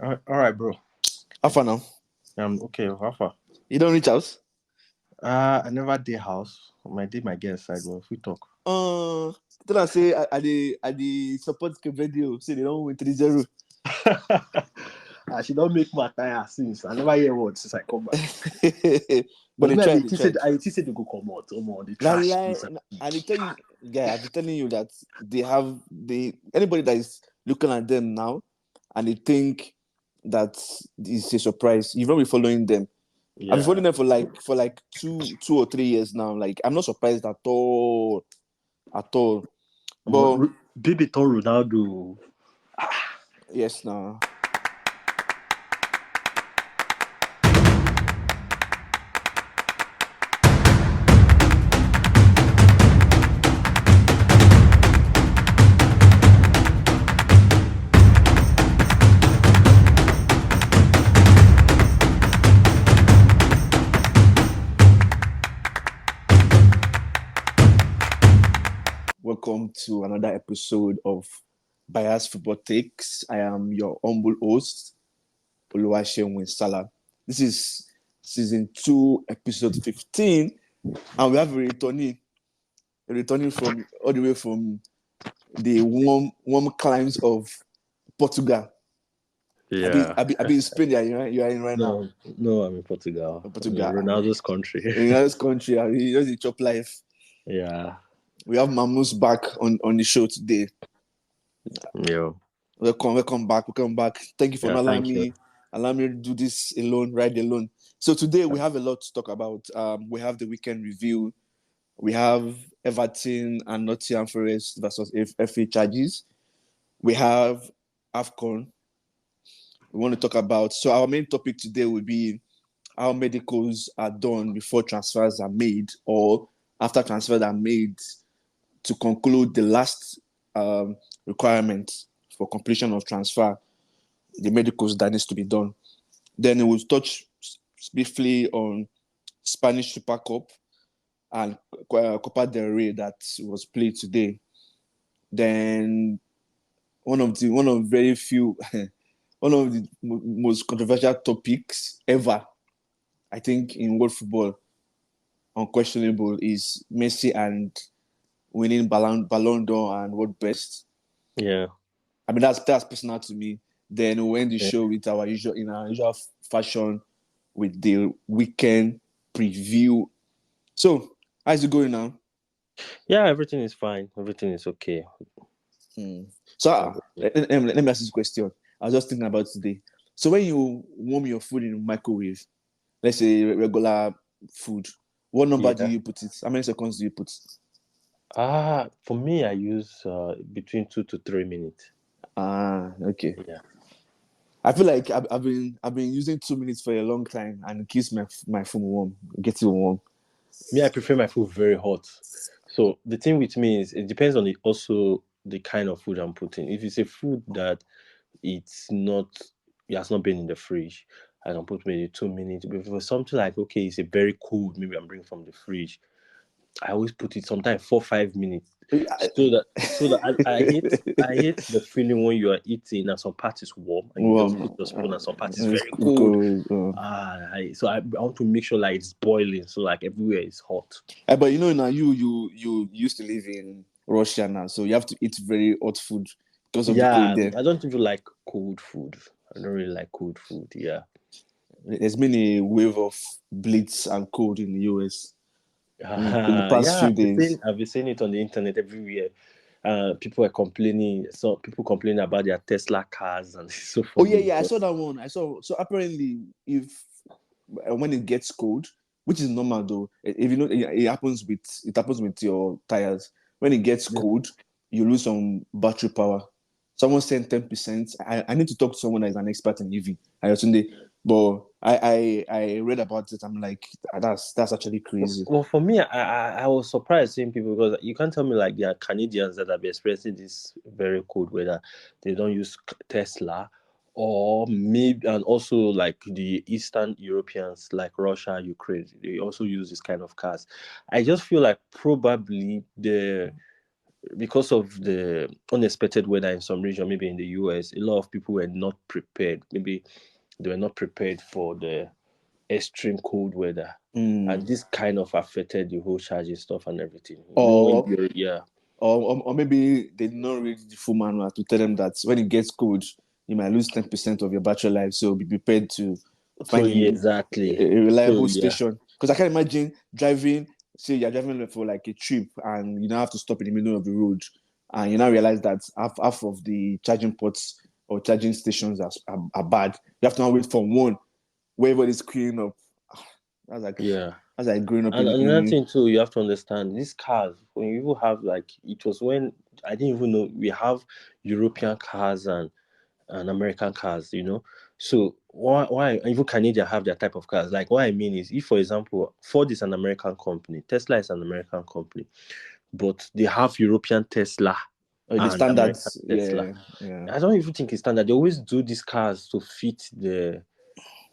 All right, bro. How far now? Okay. How far? You don't reach house? I never did house. I did my guest side, but if we talk. Uh, Tell I say I support Kevedio. Say they don't win 3-0. She don't make my tire since. I never hear word since I come back. But But they me, tried, they tried. I said they go come out. Oh, more the Like, trash. and they tell you, guy, I've been telling you that anybody that is looking at them now and they think that it's a surprise. You've not been following them. I've been Yeah. following them for like 2 or 3 years now. Like I'm not surprised at all. But Baby told Ronaldo. yes, now welcome to another episode of Bias Football Takes. I am your humble host, Oluwaseun Winsala. This is season 2, episode 15, and we have a returning from all the way from the warm climes of Portugal. Yeah. I be in Spain. Yeah, you are in right now. No, I'm in Portugal. I'm in Portugal, Ronaldo's country. in this country. I mean, just the chop life. Yeah. We have Mamus back on the show today. Yo. Welcome back. Thank you for Yeah. not Thank you. allowing me to do this alone, ride alone. So today we have a lot to talk about. We have the weekend review. We have Everton and Nottingham Forest versus FA charges. We have AFCON. We want to talk about. So our main topic today will be how medicals are done before transfers are made, or after transfers are made, to conclude the last requirement for completion of transfer, the medicals that needs to be done. Then it will touch briefly on Spanish Super Cup and Copa del Rey that was played today. Then one of very few, one of the most controversial topics ever, I think, in world football, unquestionable, is Messi and winning Ballon d'Or and world best. Yeah. I mean, that's personal to me. Then we end the Yeah. show with our usual fashion with the weekend preview. So, how's it going now? Yeah. Everything is fine. Everything is okay. So, Everything. let me ask this question. I was just thinking about today. So, when you warm your food in the microwave, let's say regular food, what number do Yeah. you put it? How many seconds do you put? For me, I use between 2 to 3 minutes. Okay. Yeah. I feel like I've been using 2 minutes for a long time, and it keeps my phone warm, gets it warm. Me, I prefer my food very hot. So the thing with me is it depends on the kind of food I'm putting. If it's a food that it's not it has not been in the fridge, I can put maybe 2 minutes. But if it's something like okay, it's a very cold, maybe I'm bringing from the fridge, I always put it sometimes 4 5 minutes. So that I hate the feeling when you are eating and some part is warm and you just put Warm. the spoon and some part is It's very cold. cold. So I want to make sure like it's boiling, so like everywhere is hot. But now you used to live in Russia now, so you have to eat very hot food because of the cold Yeah, there. I don't even like cold food. I don't really like cold food. Yeah. There's been a wave of blitz and cold in the US in the past Yeah, few days. I've been seeing it on the internet everywhere. People are complaining. So people complaining about their Tesla cars and it's so Oh yeah, funny. yeah, I saw that one. I saw. So apparently, if when it gets cold, which is normal though, if you know, it happens with your tires. When it gets Yeah. cold, you lose some battery power. Someone said 10%. I need to talk to someone that is an expert in EV. But I read about it. I'm like, that's actually crazy. Well, for me, I was surprised seeing people because you can't tell me like there are Canadians that have been experiencing this very cold weather. They don't use Tesla, or maybe, and also like the Eastern Europeans like Russia, Ukraine, they also use this kind of cars. I just feel like probably because of the unexpected weather in some region, maybe in the US, a lot of people were not prepared. Maybe they were not prepared for the extreme cold weather. And this kind of affected the whole charging stuff and everything. When Or you're, yeah. or maybe they did not read the full manual to tell them that when it gets cold, you might lose 10% of your battery life. So be prepared to So find yeah, exactly. a reliable So yeah. station. Because I can imagine driving, say you're driving for like a trip and you don't have to stop in the middle of the road, and you now realize that half of the charging ports or charging stations are bad. You have to now wait for one where everybody's queuing up. That's like Yeah. that's like growing up And another in thing too, you have to understand these cars. When you even have like, it was when I didn't even know we have European cars and American cars. So why even Canada have their type of cars? Like what I mean is, if for example Ford is an American company, Tesla is an American company, but they have European Tesla the and American standards. Tesla. Yeah. I don't even think it's standard. They always do these cars to fit the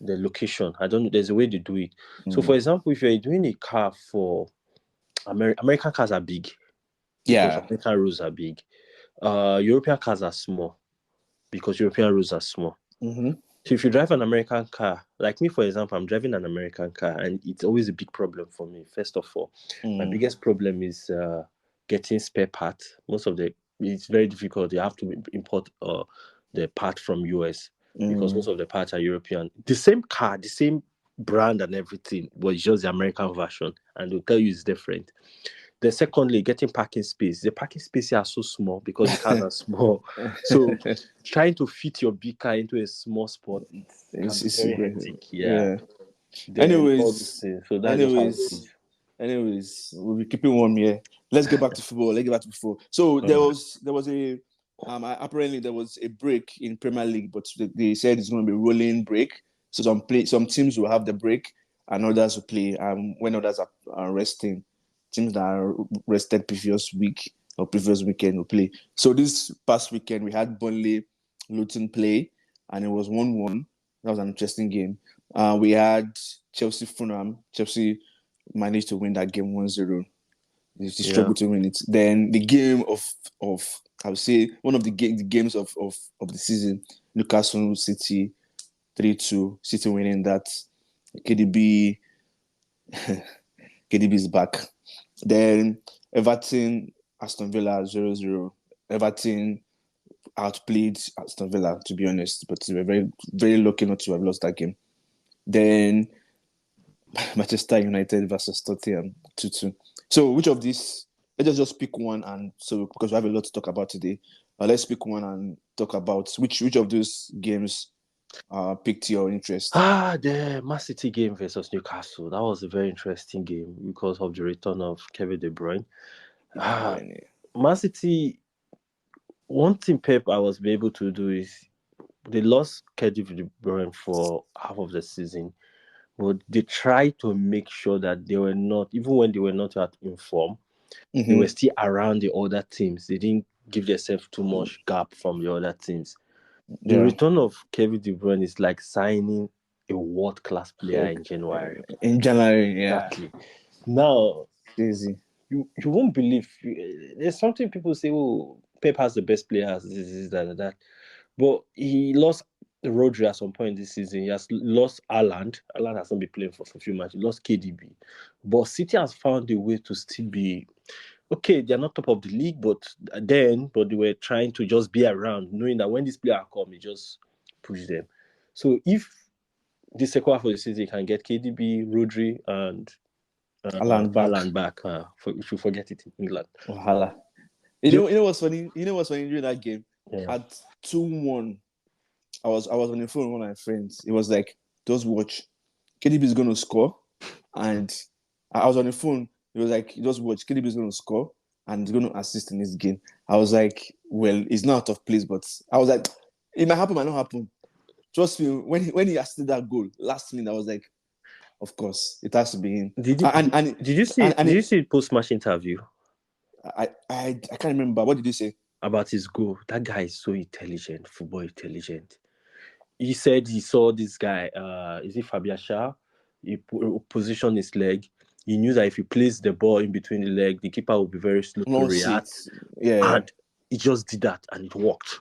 location. I don't know. There's a way they do it. So, for example, if you're doing a car for American cars are big because Yeah. American roads are big. European cars are small because European roads are small. Mm-hmm. So, if you drive an American car, like me, for example, I'm driving an American car, and it's always a big problem for me. First of all, my biggest problem is getting spare parts. It's very difficult. You have to import the part from US because most of the parts are European. The same car, the same brand and everything, but it's just the American version, and they'll tell you it's different. Then secondly, getting parking space. The parking spaces are so small because the cars are small. So trying to fit your big car into a small spot, it can be It's very hectic. Yeah. yeah. Then all these Anyways, things. So that's just how it anyways, is. anyways, we'll be keeping warm here. Let's get back to football. Let's get back to football. So there was a apparently there was a break in Premier League, but they said it's going to be rolling break. So some teams will have the break and others will play. When others are resting, teams that are rested previous week or previous weekend will play. So this past weekend we had Burnley Luton play, and it was 1-1. That was an interesting game. We had Chelsea Fulham. Chelsea managed to win that game 1-0. They struggled to win it. Then the game of I would say one of the games of the season, Newcastle City 3-2. City winning that. KDB KDB is back. Then Everton Aston Villa 0-0. Everton outplayed Aston Villa, to be honest, but they were very, very lucky not to have lost that game. Then Manchester United versus Tottenham 2-2. So which of these? Let's just pick one, and so because we have a lot to talk about today, let's pick one and talk about which of those games piqued your interest. The Man City game versus Newcastle. That was a very interesting game because of the return of Kevin De Bruyne. Man City. One thing Pep I was able to do is they lost Kevin De Bruyne for half of the season, but they tried to make sure that they were not, even when they were not in form, they were still around the other teams. They didn't give themselves too much gap from the other teams. The return of Kevin De Bruyne is like signing a world-class player in January. In January, yeah. Exactly. Now, crazy. You won't believe. There's something people say, oh, Pep has the best players, this, that. But he lost Rodri at some point this season. He has lost Haaland. Haaland has not been playing for a few matches. He lost KDB. But City has found a way to still be okay. They're not top of the league, but they were trying to just be around, knowing that when this player come, he just push them. So if the second half of the season can get KDB, Rodri, and Haaland back, if you forget it in England. Wahala. You know what's funny? You know what's funny during that game? Yeah. At 2-1, I was on the phone with one of my friends. It was like, just watch. KDB is gonna score. And I was on the phone. It was like, just watch. KDB is gonna score and he's gonna assist in this game. I was like, well, it's not out of place, but I was like, it might happen, might not happen. Trust me, when he assisted that goal last minute, I was like, of course, it has to be him. Did you see post-match interview? I can't remember. What did you say? About his goal. That guy is so intelligent, football intelligent. He said he saw this guy, is it Fabian Schär? He positioned his leg. He knew that if he placed the ball in between the leg, the keeper would be very slow to Nonsense. react. Yeah. And he just did that and it worked.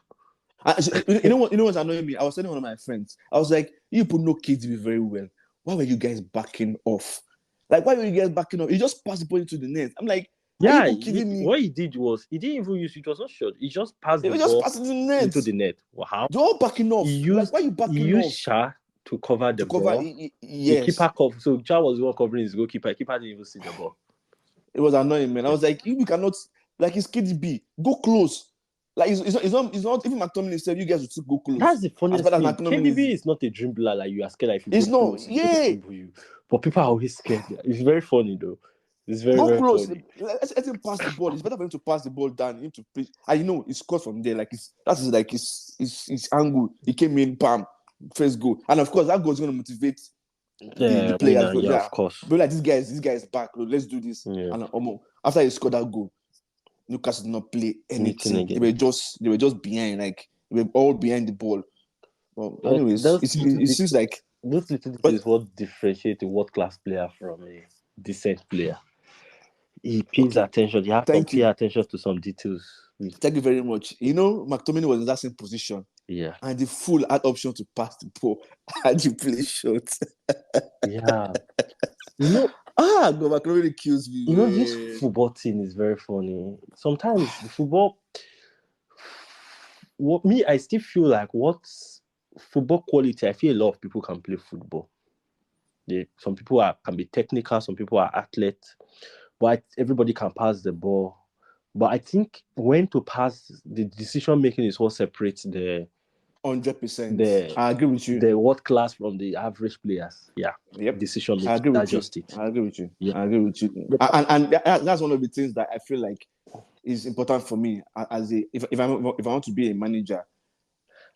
You know what's annoying me? I was telling one of my friends, I was like, you people know KDB very well. Why were you guys backing off? Like, why were you guys backing off? You just passed the ball into the net. I'm like, are you kidding me? What he did was, he didn't even use it, was not short. He just passed They the were just ball passing the net. into the net. How? They're all backing off. He used, like, why are you backing he used off? Shah to cover the cover, ball. yes. The keeper cover. So Shah was the one covering his goalkeeper. The keeper didn't even see the ball. It was annoying, man. I was like, you cannot, like, it's KDB. Go close. Like, it's not even McTominay said you guys should go close. That's the funniest thing. KDB is not a dribbler, like you are scared if you go close, he's going to dribble you. But people are always scared. It's very funny though. It's very, very close. funny. Let him pass the ball. It's better for him to pass the ball down, him to play. And you know, he scored from there. Like his angle. He came in, bam, first goal. And of course, that goal is going to motivate the players. Yeah, of course. But like this guy is back. Let's do this. Yeah. And after he scored that goal, Newcastle did not play anything. They were just behind. Like they were all behind the ball. Well, anyways, it seems like those little details what differentiate a world-class player from a decent player. He pays attention. You have to pay attention to some details. Thank you very much. You know, McTominay was in that same position. Yeah. And the fool had option to pass the ball and you play short. Yeah. You know, McTominay kills me. You know, this football thing is very funny. Sometimes the football, I still feel like what's football quality. I feel a lot of people can play football. Some people can be technical, some people are athletes, but everybody can pass the ball. But I think when to pass, the decision making is what separates the 100%. I agree with you. The world class from the average players. Yeah. Yep. Decision making. I agree with you. I agree with you. Yeah. I agree with you. And that's one of the things that I feel like is important for me if I want to be a manager.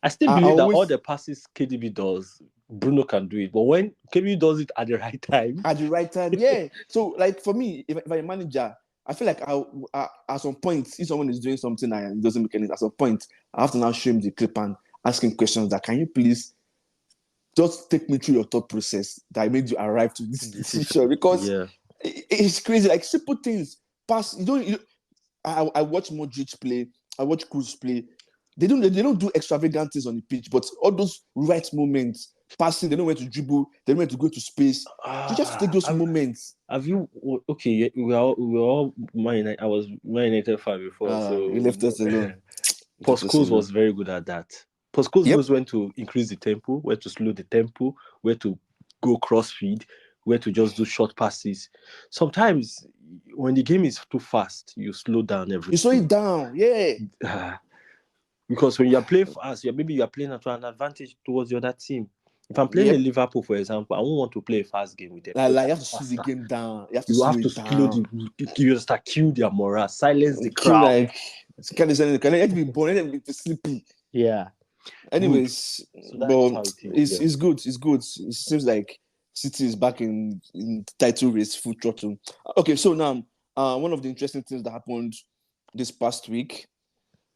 I still believe that all the passes KDB does, Bruno can do it. But when KDB does it at the right time. At the right time, yeah. So, like, for me, if I'm a manager, I feel like at some point, if someone is doing something and it doesn't make any sense, at some point, I have to now show him the clip and ask him questions that, can you please just take me through your thought process that made you arrive to this decision? Because it's crazy. Like, simple things. Pass. I watch Modric play. I watch Cruz play. They don't do extravagant things on the pitch, but all those right moments, passing, they know where to dribble, they know where to go to space. You just have to take those moments. Have you? Okay, we were all Man United. I was Man United fan before, so you left us alone. Scholes was very good at that. Scholes knows when to increase the tempo, where to slow the tempo, where to go cross feed, where to just do short passes. Sometimes when the game is too fast, you slow down everything. You slow it down, yeah. Because when you are playing fast, you are playing to an advantage towards the other team. If I'm playing in Liverpool, for example, I won't want to play a fast game with them. Like you have to slow the game down. You have to kill their morale, silence the crowd. Can it be born? Let it be sleepy. Yeah. Anyways, but it's good. It's good. It seems like City is back in title race, full throttle. Okay, so now one of the interesting things that happened this past week,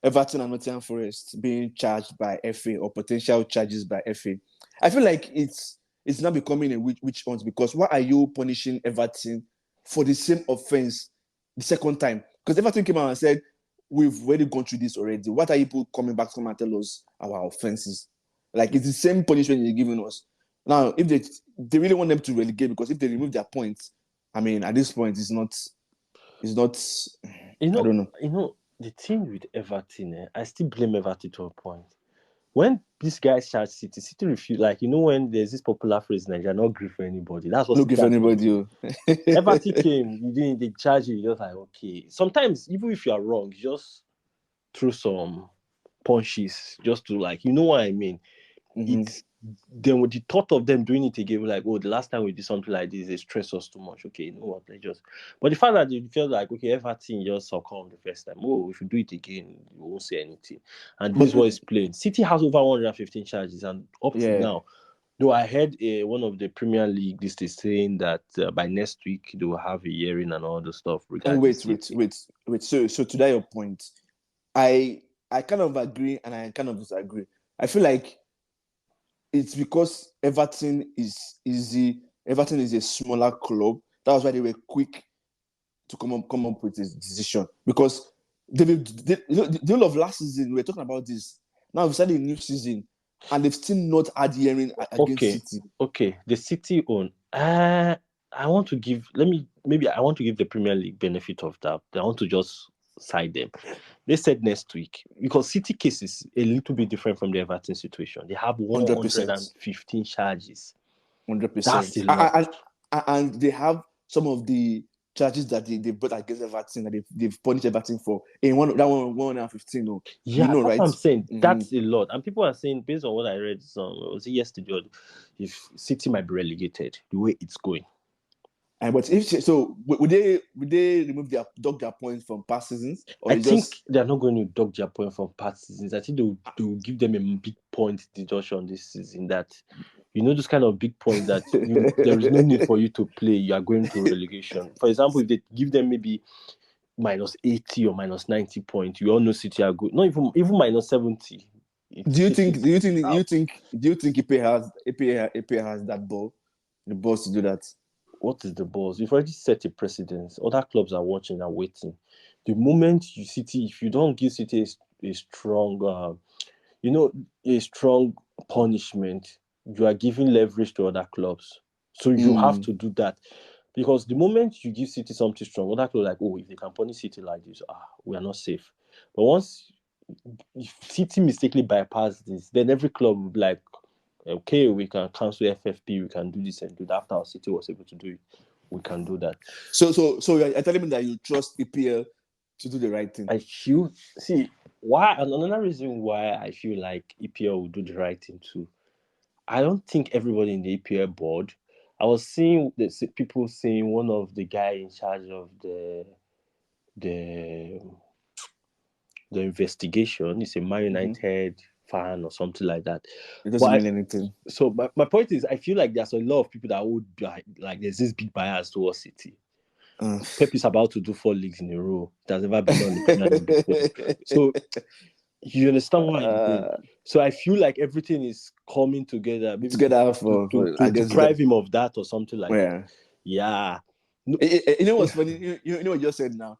Everton and Nottingham Forest being charged by FA or potential charges by FA. I feel like it's now becoming a witch hunt, because why are you punishing Everton for the same offense the second time? Because Everton came out and said, we've already gone through this already. What are you people coming back to come and tell us our offenses? Like, it's the same punishment you're giving us. Now, if they really want them to relegate, because if they remove their points, I mean, at this point, it's not. I don't know. You know, the thing with Everton, I still blame Everton to a point. When these guys charge City refuse. Like, when there's this popular phrase in Nigeria, not grief for anybody. That's what. No grief for anybody. Everton came, they charge you. You're just like, okay. Sometimes, even if you are wrong, you just throw some punches just to, like, you know what I mean. Mm-hmm. It's then with the thought of them doing it again, like, oh, the last time we did something like this, they stress us too much. Okay, you know what? But the fact that you feel like, okay, Everton just succumbed the first time. Oh, if you do it again, you won't say anything. And this is what is playing. City has over 115 charges, and up to now, though I heard one of the Premier League this is saying that by next week they will have a hearing and all the stuff. And wait. So to that your point, I kind of agree and I kind of disagree. I feel like it's because Everton is a smaller club. That was why they were quick to come up with this decision. Because the whole of last season, we were talking about this. Now we've started a new season, and they've still not had hearing against City. Okay, the City own. I want to give the Premier League benefit of that. I want to just side them. They said next week, because City case is a little bit different from the Everton situation. They have 115 charges. 100%. That's a lot. And they have some of the charges that they brought against Everton that they've punished Everton for in 115. Oh, yeah, you know, that's right? what I'm saying. That's a lot. And people are saying, based on what I read, was it yesterday, if City might be relegated the way it's going. But if so, would they remove dock their points from past seasons? Or I think they're not going to dock their point from past seasons. I think they will give them a big point deduction this season. That those kind of big points that there is no need for you to play. You are going to relegation. For example, if they give them maybe minus 80 or minus 90 points, you all know City are good. Not even minus 70. Do you think EPA has that ball, the balls to do that? What is the balls? You've already set a precedence. Other clubs are watching and waiting. The moment if you don't give City a strong, a strong punishment, you are giving leverage to other clubs. So you have to do that. Because the moment you give City something strong, other clubs are like, if they can punish City like this, we are not safe. But once if City mistakenly bypass this, then every club will be like, okay, we can cancel FFP, we can do this and do that. After our City was able to do it, we can do that. So you're telling me that you trust EPL to do the right thing? Another reason why I feel like EPL will do the right thing too. I don't think everybody in the EPL board. I was seeing people saying one of the guy in charge of the investigation is a Man United fan or something like that. It doesn't mean anything. So my point is, I feel like there's a lot of people that would like there's this big bias towards City. Pep is about to do 4 leagues in a row. It has never been done in the Premier League before. So you understand what I'm doing? So I feel like everything is coming together. Maybe to deprive him of that or something like that. Yeah. No. You know what's funny? You know what you just said now?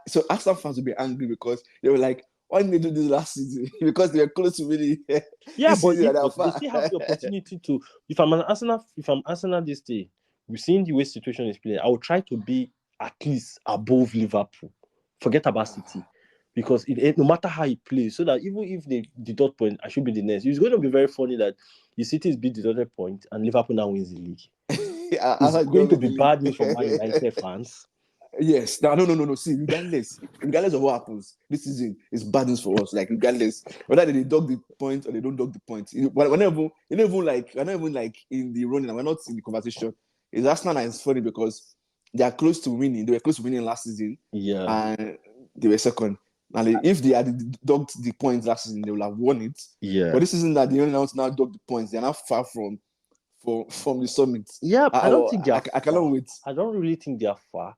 So Arsenal fans will be angry because they were like, why didn't they do this last season? Because they were close to winning. Yeah, but they still have the opportunity to. If I'm Arsenal this day, we've seen the way situation is playing. I will try to be at least above Liverpool. Forget about City, because no matter how he plays, so that even if they deduct point, I should be the next. It's going to be very funny that the City is beat deducted point and Liverpool now wins the league. It's going to be bad news for Man United fans. Yes. No. See, regardless of what happens this season, it's bad news for us. Like, regardless whether they deduct the point or they don't deduct the point, we're not even like in the running. We're not in the conversation. It's Arsenal, and it's funny because they are close to winning. They were close to winning last season. Yeah. And they were second. And if they had deducted the points last season, they would have won it. Yeah. But this season that they only now deduct the points, they're not far from the summit. Yeah, I don't think they are. I cannot wait. I don't really think they are far.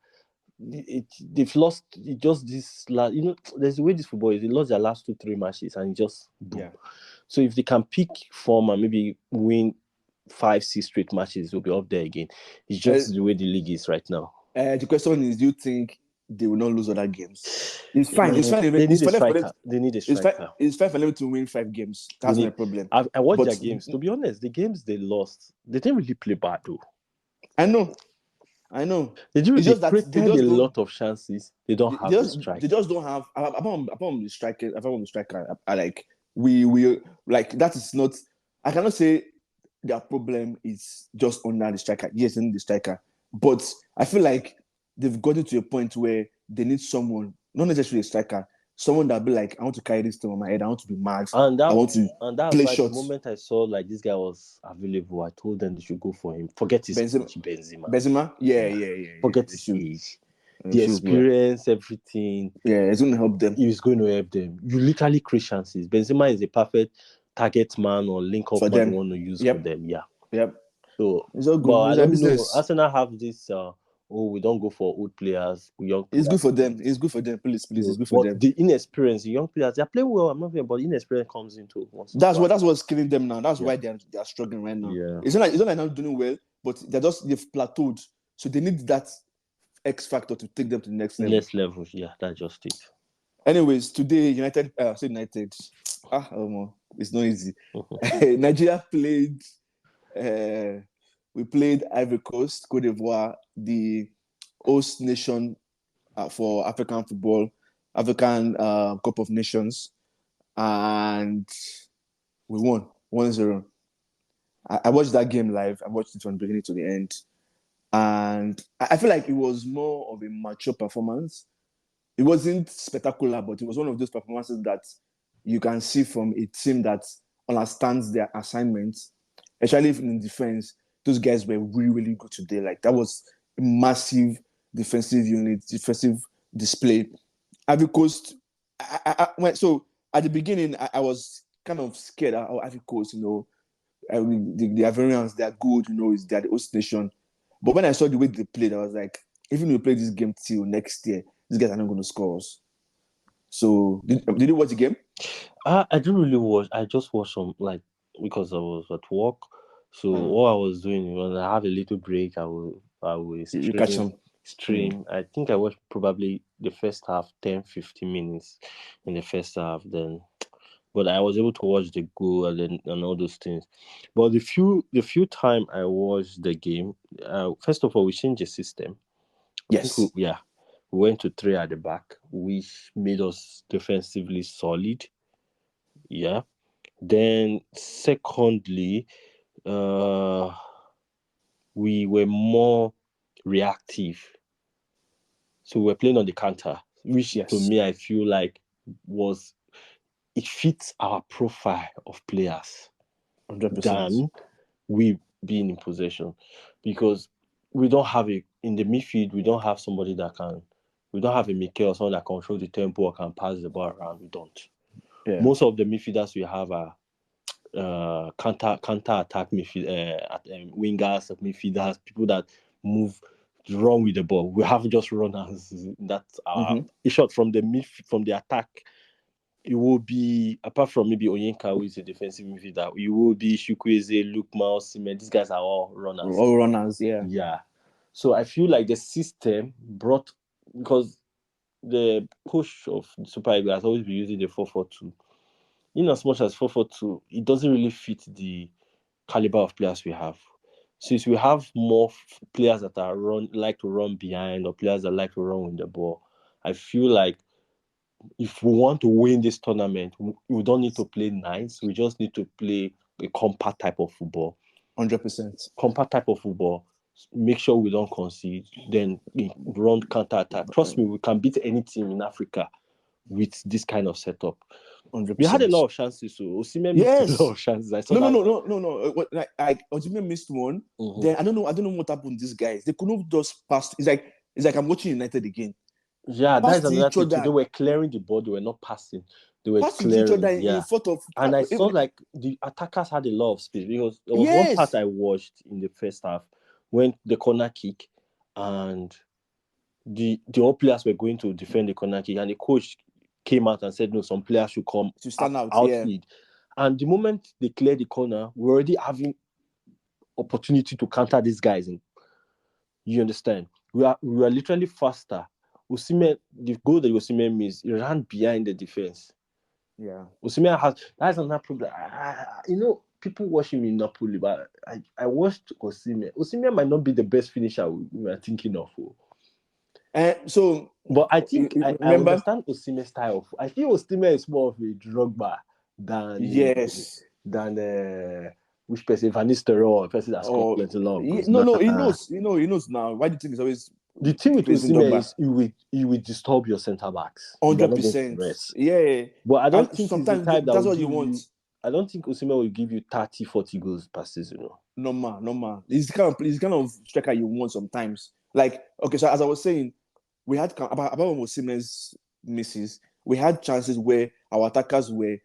They've lost just this last. There's the way this football is. They lost their last 2-3 matches and just boom. Yeah. So if they can pick form and maybe win 5-6 straight matches, they'll be up there again. It's just the way the league is right now. The question is, do you think they will not lose other games? It's fine. It's fine. They need a striker. They need a striker. It's fine for them to win 5 games. That's not a problem. I watched their games. To be honest, the games they lost, they didn't really play bad though. I know. They created a lot of chances. They don't have the striker. They just don't have. Apart from the striker, like we like that is not. I cannot say their problem is just under the striker. Yes, they need the striker, but I feel like they've gotten to a point where they need someone, not necessarily a striker, someone that'll be like, I want to carry this thing on my head. I want to be mad. I want to play shots. The moment I saw like this guy was available, I told them they should go for him. Forget his Benzema. Benzema? Yeah. Forget his age. The experience, everything. Yeah, it's going to help them. It's going to help them. You literally create chances. Benzema is a perfect target man or link up man you want to use for them. Yeah. Yep. So it's all good. But I don't know. Arsenal have this. We don't go for old players, young players. It's good for them. It's good for them. Please. It's good for them. The inexperience, the young players, they're playing well. I'm not saying, but inexperience comes into. That's what's killing them now. That's why they're struggling right now. Yeah. It's not like they're not doing well, but they've plateaued. So they need that X factor to take them to the next level. Next level, yeah, that's just it. Anyways, today United, it's not easy. Nigeria played. We played Ivory Coast, Côte d'Ivoire, the host nation for African football, African Cup of Nations, and we won 1-0. I watched that game live. I watched it from the beginning to the end, and I feel like it was more of a mature performance. It wasn't spectacular, but it was one of those performances that you can see from a team that understands their assignments, especially in defense. Those guys were really, really good today. Like, that was a massive defensive unit, defensive display. Ivory Coast, so at the beginning, I was kind of scared of Ivory Coast, the Ivorians, they're good, they're the host nation. But when I saw the way they played, I was like, even if we play this game till next year, these guys are not going to score us. So, did you watch the game? I didn't really watch. I just watched some, because I was at work. So what I was doing, when I have a little break, I will stream. I think I watched probably the first half, 10-15 minutes in the first half. But I was able to watch the goal and all those things. But the few time I watched the game, first of all, we changed the system. Yes. We went to 3 at the back, which made us defensively solid. Yeah. Then secondly, we were more reactive. So we were playing on the counter, which to me, I feel like it fits our profile of players 100%. than we being in possession. Because we don't have in the midfield, we don't have somebody we don't have a Mikel or someone that controls the tempo or can pass the ball around. We don't. Yeah. Most of the midfielders we have are counter attack wingers, midfielders, people that move run with the ball. We have just runners. That's a shot from the attack. It will be, apart from maybe Onyeka, who is a defensive midfielder, it will be Chukwueze, Luke Mouse, these guys are all runners. All runners, yeah. Yeah. So I feel like the system because the push of the Super Eagles has always been using the 4-4-2. In as much as 4-4-2, it doesn't really fit the caliber of players we have. Since we have more players that like to run behind or players that like to run with the ball, I feel like if we want to win this tournament, we don't need to play nice. We just need to play a compact type of football. 100%. Compact type of football. Make sure we don't concede. Then run counter attack. Trust me, we can beat any team in Africa with this kind of setup. 100%. We had a lot of chances. So Osimhen missed a lot of chances. No. Osimhen missed one. Then I don't know what happened to these guys. They couldn't just pass. It's like I'm watching United again. Yeah, that's another thing too. They were clearing the ball. They were not passing. They were clearing each other in front of. And I saw like the attackers had a lot of space because there was one part I watched in the first half when the corner kick and the all players were going to defend the corner kick and the coach came out and said, no, some players should come to stand out. And the moment they cleared the corner, we're already having opportunity to counter these guys. You understand? We are literally faster. Osimhen, the goal that Osimhen missed, he ran behind the defense. Yeah. Osimhen that's another problem. People watch him in Napoli, but I watched Osimhen. Osimhen might not be the best finisher we are thinking of. But I think I understand Osimhen's style. I feel Osimhen is more of a Drogba than which person, Van Nistelrooy, a person that's got plenty of love. He knows now. Why do you think it's always the thing with Osimhen is he will disturb your centre backs. 100%. Yeah. But I don't think sometimes that's what you want. I don't think Osimhen will give you 30-40 goals per season. No man. He's kind of striker you want sometimes. Like, okay, so as I was saying, we had about Osimhen's misses. We had chances where our attackers were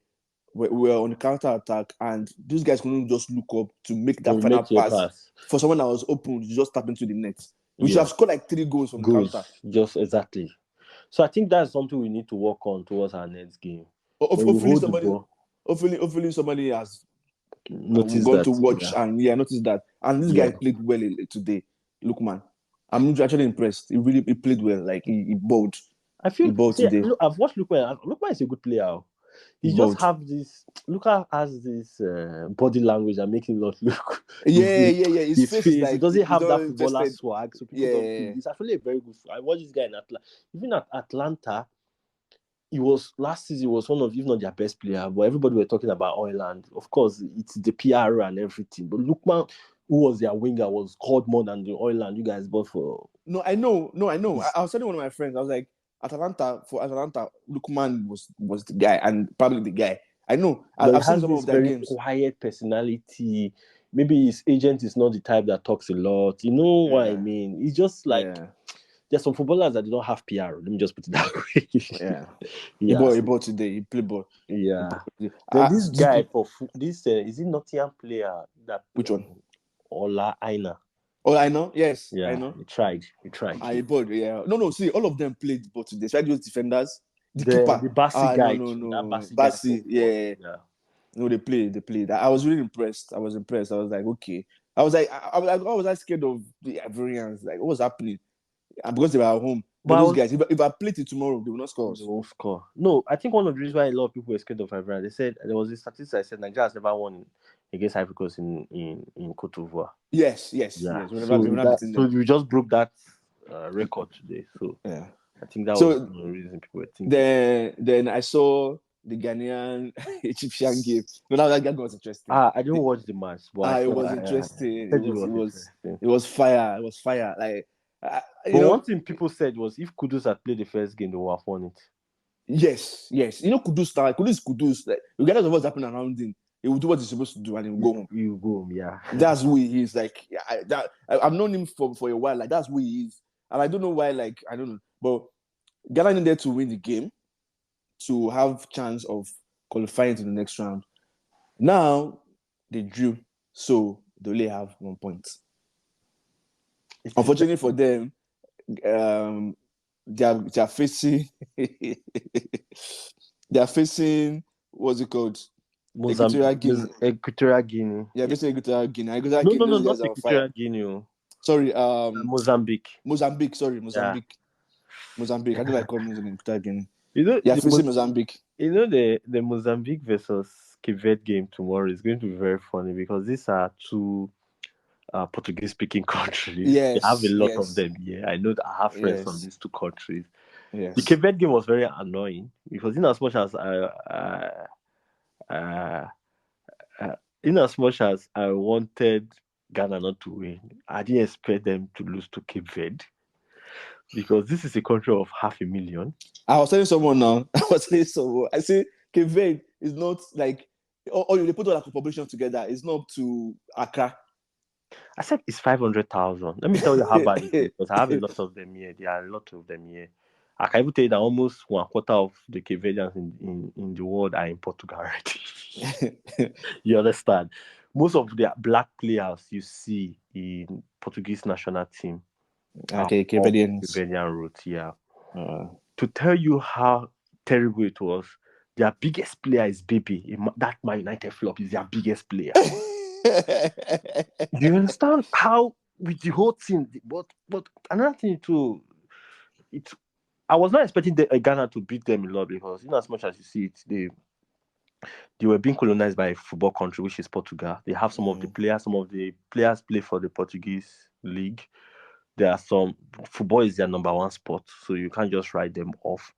on the counter attack, and those guys couldn't just look up to make that final pass for someone that was open to just tap into the net. We should have scored like 3 goals from the counter. Just exactly. So I think that's something we need to work on towards our next game. Hopefully somebody has noticed that. To watch and notice that. And this guy played well today. Look, man, I'm actually impressed. He played well. Like he bowled. I feel He bowled today. look, I've watched Lukman. Lukman is a good player. He just Bowled. have this. Luka has this body language that makes him not look. Yeah. His face. Like, He doesn't have not that footballer interested. swag, so people don't feel. He's actually a very good. I watched this guy in Atlanta. Even at Atlanta, he was last season. He was one of, if not their best player. But everybody were talking about Oiland. Of course, it's the PR and everything. But Lukman, who was their winger, was called more than the Oiland you guys bought for. No, I know. I was telling one of my friends. I was like, Atalanta, Lukman was the guy, and probably the guy. I know. I've seen some of their games. Quiet personality. Maybe his agent is not the type that talks a lot. You know what I mean? He's just like there's some footballers that don't have PR. Let me just put it that way. He bought today. He played ball. Yeah. Then this guy is it Nottingham player that which one? Ola Aina. Oh, I know. Yes, yeah, I know. He tried. I bought. Yeah. No. See, all of them played ball today. Especially those defenders. The keeper, the Bassi guy. No. Bassi, yeah. No, they played. I was really impressed. I was like, okay. I was like, I was scared of the Ivorians. Like, what was happening? And because they were at home. But those guys, if I played it tomorrow, they will not score. They won't score. No, I think one of the reasons why a lot of people were scared of Ivorians, they said there was a statistic that said Nigeria has never won against Ivory Coast in Côte d'Ivoire. Yes. So we just broke that record today. So I think that was the reason people were thinking. Then I saw the Ghanaian Egyptian game. No, that game was interesting. I didn't watch the match, but it was interesting. It was fire. Like, one thing people said was if Kudus had played the first game, they would have won it. Yes. You know, Kudus. Like, regardless of what's happening around him, he will do what he's supposed to do and he will go home. He will go home, yeah. That's who he is. Like, I've known him for a while. Like, that's who he is. And I don't know why. Like, I don't know. But Ghana needed to win the game to have chance of qualifying to the next round. Now they drew, so they only have 1 point. Unfortunately for them, they are facing what's it called? Equatorial Guinea. Yeah, basically Equatorial Guinea. No, not Equatorial Guinea. Sorry, Mozambique. Sorry, Mozambique. Mozambique. I don't like calling Equatorial Guinea. You know, facing Mozambique. You know, the Mozambique versus Cape Verde game tomorrow is going to be very funny because these are two Portuguese-speaking countries. Yes, they have a lot of them. Yeah, I know that I have friends from these two countries. Yes. The Cape Verde game was very annoying because in as much as I wanted Ghana not to win, I didn't expect them to lose to Cape Verde because this is a country of 500,000. I was telling someone now. I say Cape Verde is not like they put all the population together. It's not up to Accra. I said it's 500,000. Let me tell you how bad it is because I have a lot of them here. There are a lot of them here. I can even tell you that almost 1/4 of the Cape Verdeans in the world are in Portugal already. You understand? Most of the black players you see in Portuguese national team. Okay, Cape Verdean roots, yeah. To tell you how terrible it was, their biggest player is Baby. That Man United flop is their biggest player. Do you understand how with the whole team? But another thing too, I was not expecting Ghana to beat them a lot because in as much as you see it, they were being colonized by a football country, which is Portugal. They have some of the players play for the Portuguese league. There are some football is their number one sport, so you can't just write them off.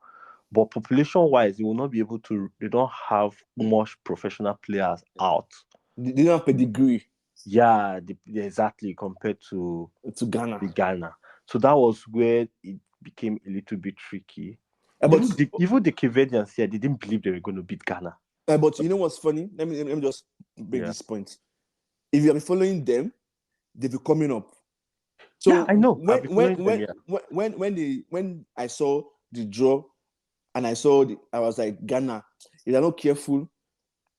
But population-wise, they will not be able to. They don't have much professional players out. They don't have pedigree. Yeah, exactly compared to Ghana. So that was where it became a little bit tricky. But even the Cape Verdeans here, they didn't believe they were going to beat Ghana. But you know what's funny? Let me just make this point. If you are following them, they'll be coming up. So yeah, I know. When I saw the draw and I was like, Ghana, if they're not careful,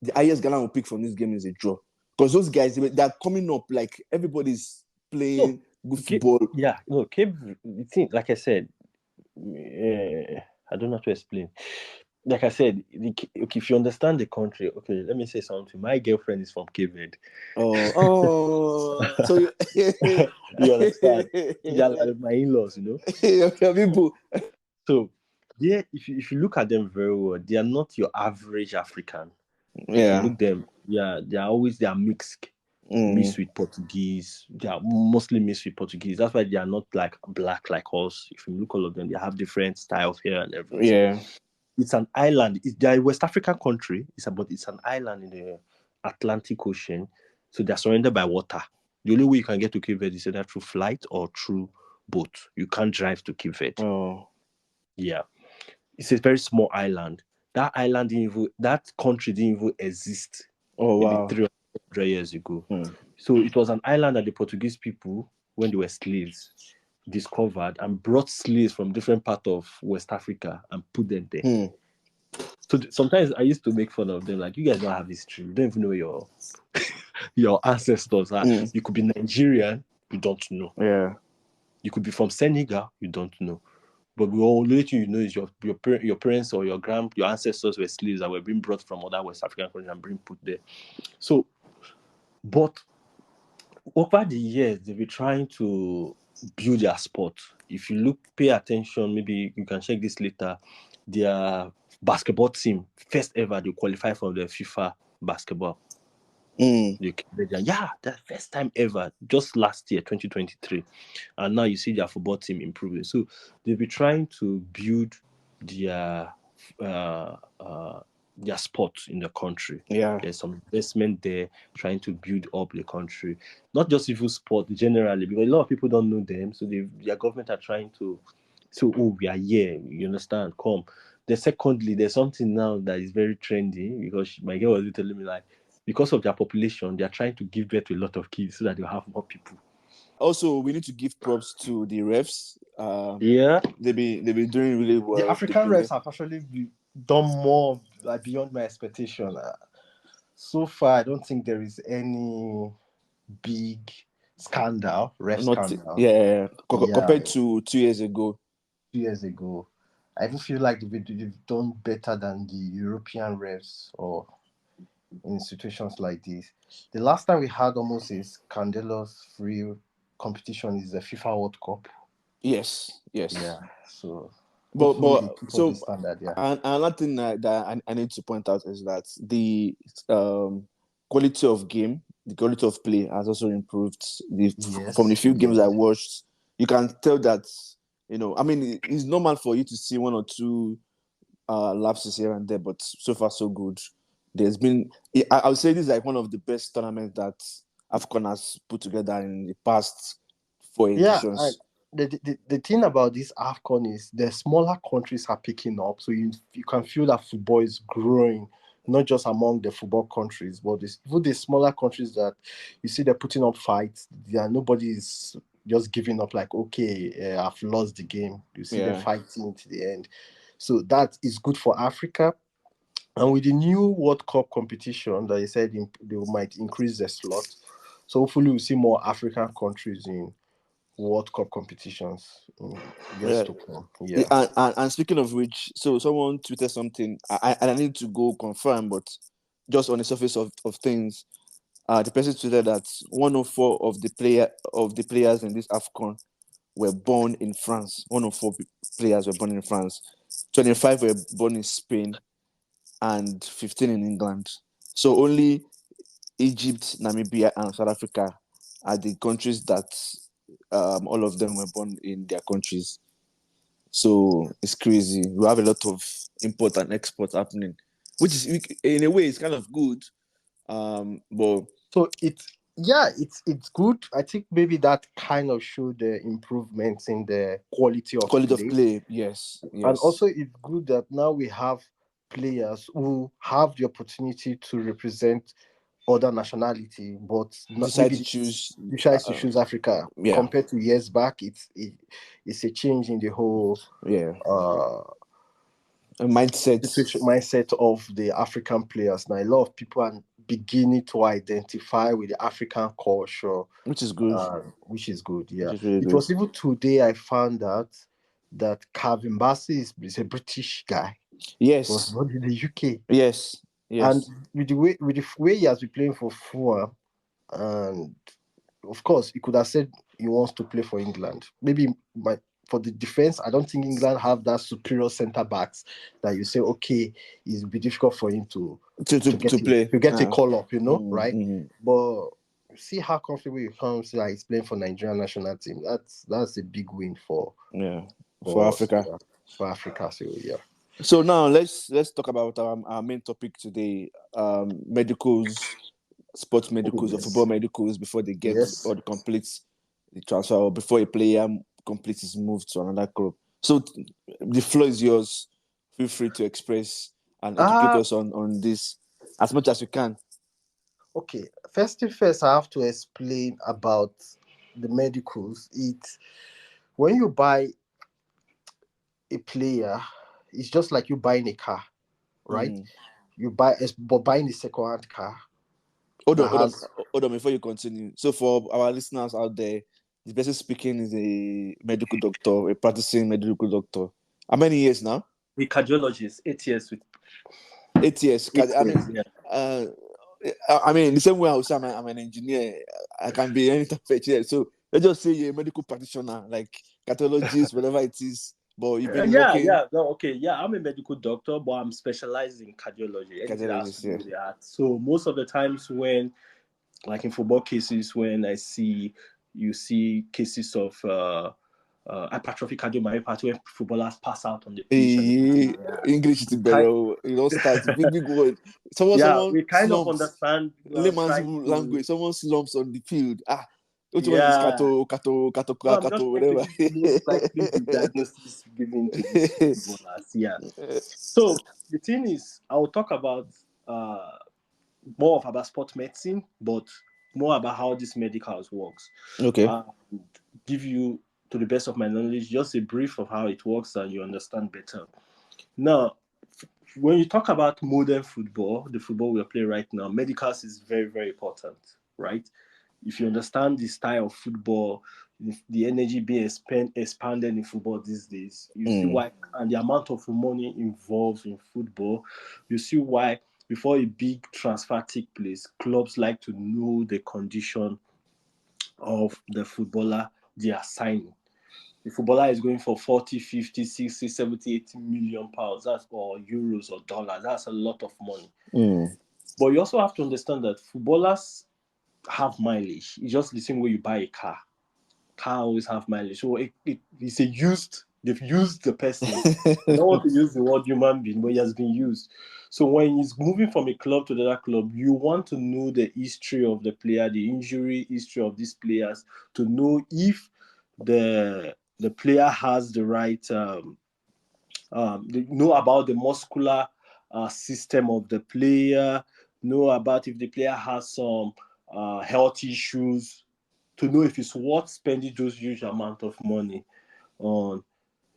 the highest Ghana will pick from this game is a draw. Because those guys, they're coming up like everybody's playing good football. Cape, like I said, I don't know how to explain. like I said, okay, if you understand the country, okay, let me say something. My girlfriend is from Cape Verde. So you, You understand? They're like my in-laws, your people. So, yeah, if you look at them very well, they are not your average African. If you Yeah. look them, yeah, they are mixed with Portuguese. They are mostly mixed with Portuguese. That's why they are not like black like us. If you look all of them, they have different styles here and everything. Yeah. It's an island. They're a West African country. It's an island in the Atlantic Ocean. So they're surrounded by water. The only way you can get to Cape Verde is either through flight or through boat. You can't drive to Cape Verde. Oh. Yeah. It's a very small island. That country didn't even exist Oh maybe wow. 300 years ago. So it was an island that the Portuguese people, when they were slaves, discovered and brought slaves from different parts of West Africa and put them there. So sometimes I used to make fun of them, like, you guys don't have history. You don't even know where your ancestors are. You could be Nigerian, you don't know. Yeah. You could be from Senegal, you don't know. But the only thing you know is your parents or your ancestors were slaves that were being brought from other West African countries and being put there. So, but over the years, they've been trying to build their sport. If you pay attention, maybe you can check this later. Their basketball team, first ever, they qualify for the FIFA basketball. Yeah, the first time ever, just last year, 2023. And now you see their football team improving. So they'll be trying to build their uh, their sport in the country. Yeah. There's some investment there trying to build up the country. Not just even sport generally, because a lot of people don't know them. So their government are trying to we are here, you understand? Come. Then secondly, there's something now that is very trendy because my girl was telling me, like, because of their population, they are trying to give birth to a lot of kids so that they'll have more people. Also, we need to give props to the refs. Yeah, they be doing really well. The African refs have actually done more, like, beyond my expectation. So far, I don't think there is any big scandal, scandal. Yeah, compared to 2 years ago. 2 years ago, I even feel like they've done better than the European refs or in situations like this. The last time we had almost a scandalous-free competition is the FIFA World Cup. Yes. Yeah, so but so standard, yeah. And another thing that I need to point out is that the quality of game, the quality of play has also improved. From the few games I watched, you can tell that, I mean, it's normal for you to see one or two lapses here and there, but so far so good. There's been, I would say this is like one of the best tournaments that AFCON has put together in the past 4 editions. The thing about this AFCON is the smaller countries are picking up, so you can feel that football is growing, not just among the football countries, but even the smaller countries that you see they're putting up fights. Nobody is just giving up like, okay, I've lost the game. You see them fighting to the end. So that is good for Africa. And with the new World Cup competition that you said they might increase the slot. So hopefully we'll see more African countries in World Cup competitions in years to come. Yeah. And speaking of which, so someone tweeted something. I need to go confirm, but just on the surface of things, the person tweeted that 104 of the players in this AFCON were born in France. 104 players were born in France. 25 were born in Spain, and 15 in England. So only Egypt, Namibia, and South Africa are the countries that all of them were born in their countries. So it's crazy. We have a lot of import and export happening, which is, in a way, it's kind of good. But so it's good. I think maybe that kind of showed the improvements in the quality of play. Yes. And also it's good that now we have players who have the opportunity to represent other nationality, but decide to choose Africa. Compared to years back, it's a change in the whole mindset of the African players. Now a lot of people are beginning to identify with the African culture, which is good. Yeah, it was even today I found out that Calvin Bassey is a British guy. was Yes. born in the UK. Yes. And Yes. with the way he has been playing for Fulham, and of course, he could have said he wants to play for England. Maybe for the defense, I don't think England have that superior centre backs that you say, okay, it'll be difficult for him to play. get a call up, right? Mm. But see how comfortable he comes, like he's playing for Nigerian national team. That's a big win for Africa. For Africa, so yeah. So now let's talk about our main topic today: medicals, sports medicals, or football medicals before they get or complete the transfer, or before a player completes his move to another club. So the floor is yours. Feel free to express and educate us on this as much as you can. Okay, first thing first, I have to explain about the medicals. It's when you buy a player, it's just like you buying a car, right? You but buying a second-hand car. Hold on before you continue. So for our listeners out there, the person speaking is a medical doctor, a practicing medical doctor. How many years now? The cardiologist, 8 years with 8 years. I mean, the same way I would say I'm an engineer. I can be any type of engineer. So let's just say you're a medical practitioner, like cardiologist, whatever it is. But you've been working. I'm a medical doctor, but I'm specialized in cardiology. Anything that has to do with the heart. So most of the times when, like in football cases, when you see cases of hypertrophic cardiomyopathy when footballers pass out on the pitch. English is better. You don't start big word. Someone we kind slumps, of understand layman's language. Someone slumps on the field. Which one is Kato, whatever. Most likely the diagnosis given to these footballers. So the thing is, I will talk about more about sport medicine, but more about how this medicals works. Okay. Give you, to the best of my knowledge, just a brief of how it works and you understand better. Now, when you talk about modern football, the football we are playing right now, medicals is very, very important, right? If you understand the style of football, the energy being expanded in football these days, you see why, and the amount of money involved in football, you see why before a big transfer takes place, clubs like to know the condition of the footballer they are signing. The footballer is going for 40, 50, 60, 70, 80 million pounds, or euros or dollars. That's a lot of money. But you also have to understand that footballers have mileage. It's just the same way you buy a car. Car always have mileage. So it's they've used the person. I don't want to use the word human being, but he has been used. So when he's moving from a club to another club, you want to know the history of the player, the injury history of these players, to know if the player has the right, know about the muscular system of the player, know about if the player has some health issues, to know if it's worth spending those huge amount of money on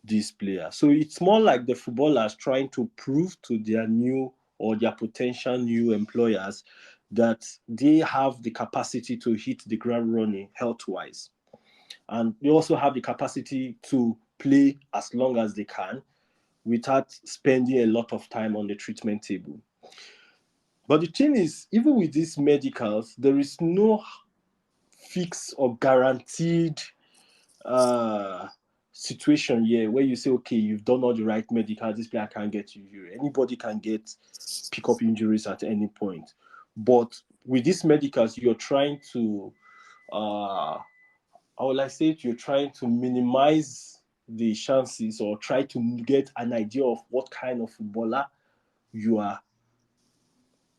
this player. So it's more like the footballers trying to prove to their new or their potential new employers that they have the capacity to hit the ground running health-wise. And they also have the capacity to play as long as they can without spending a lot of time on the treatment table. But the thing is, even with these medicals, there is no fixed or guaranteed situation here where you say, okay, you've done all the right medical, this player can't get you. Anybody can pick up injuries at any point. But with these medicals, you're trying to, you're trying to minimize the chances or try to get an idea of what kind of footballer you are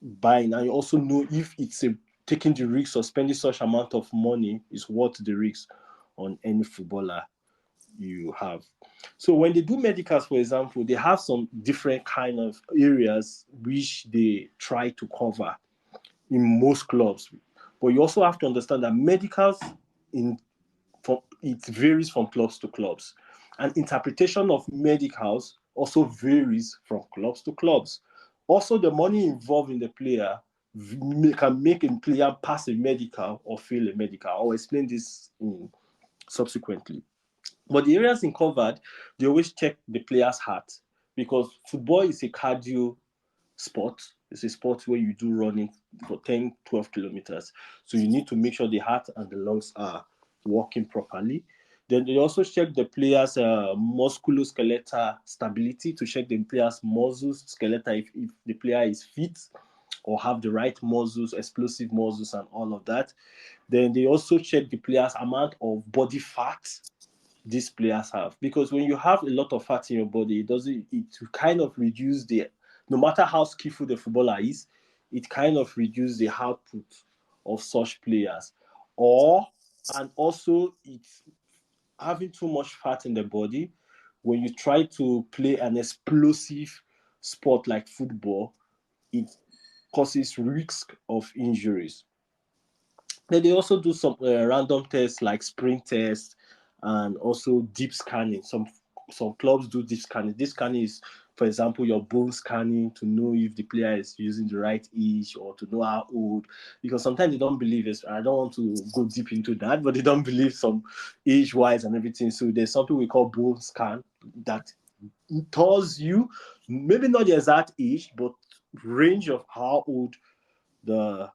buying. And you also know if it's taking the risk or spending such amount of money is worth the risk on any footballer you have. So when they do medicals, for example, they have some different kind of areas which they try to cover in most clubs. But you also have to understand that medicals it varies from clubs to clubs. And interpretation of medicals also varies from clubs to clubs. Also, the money involved in the player can make a player pass a medical or fail a medical. I'll explain this subsequently. But the areas in covered, they always check the player's heart. because football is a cardio sport. It's a sport where you do running for 10, 12 kilometers. So you need to make sure the heart and the lungs are working properly. Then they also check the player's musculoskeletal stability to check the player's muscles, skeletal, if the player is fit or have the right muscles, explosive muscles, and all of that. Then they also check the player's amount of body fat these players have, because when you have a lot of fat in your body, it kind of reduce the, no matter how skillful the footballer is, it kind of reduce the output of such players. And also it's having too much fat in the body. When you try to play an explosive sport like football, it causes risk of injuries. Then they also do some random tests like sprint tests and also deep scanning. Some clubs do deep scanning. Deep scanning is, for example, your bone scanning to know if the player is using the right age or to know how old. Because sometimes they don't believe it. I don't want to go deep into that, but they don't believe some age-wise and everything. So there's something we call bone scan that tells you maybe not the exact age, but range of how old the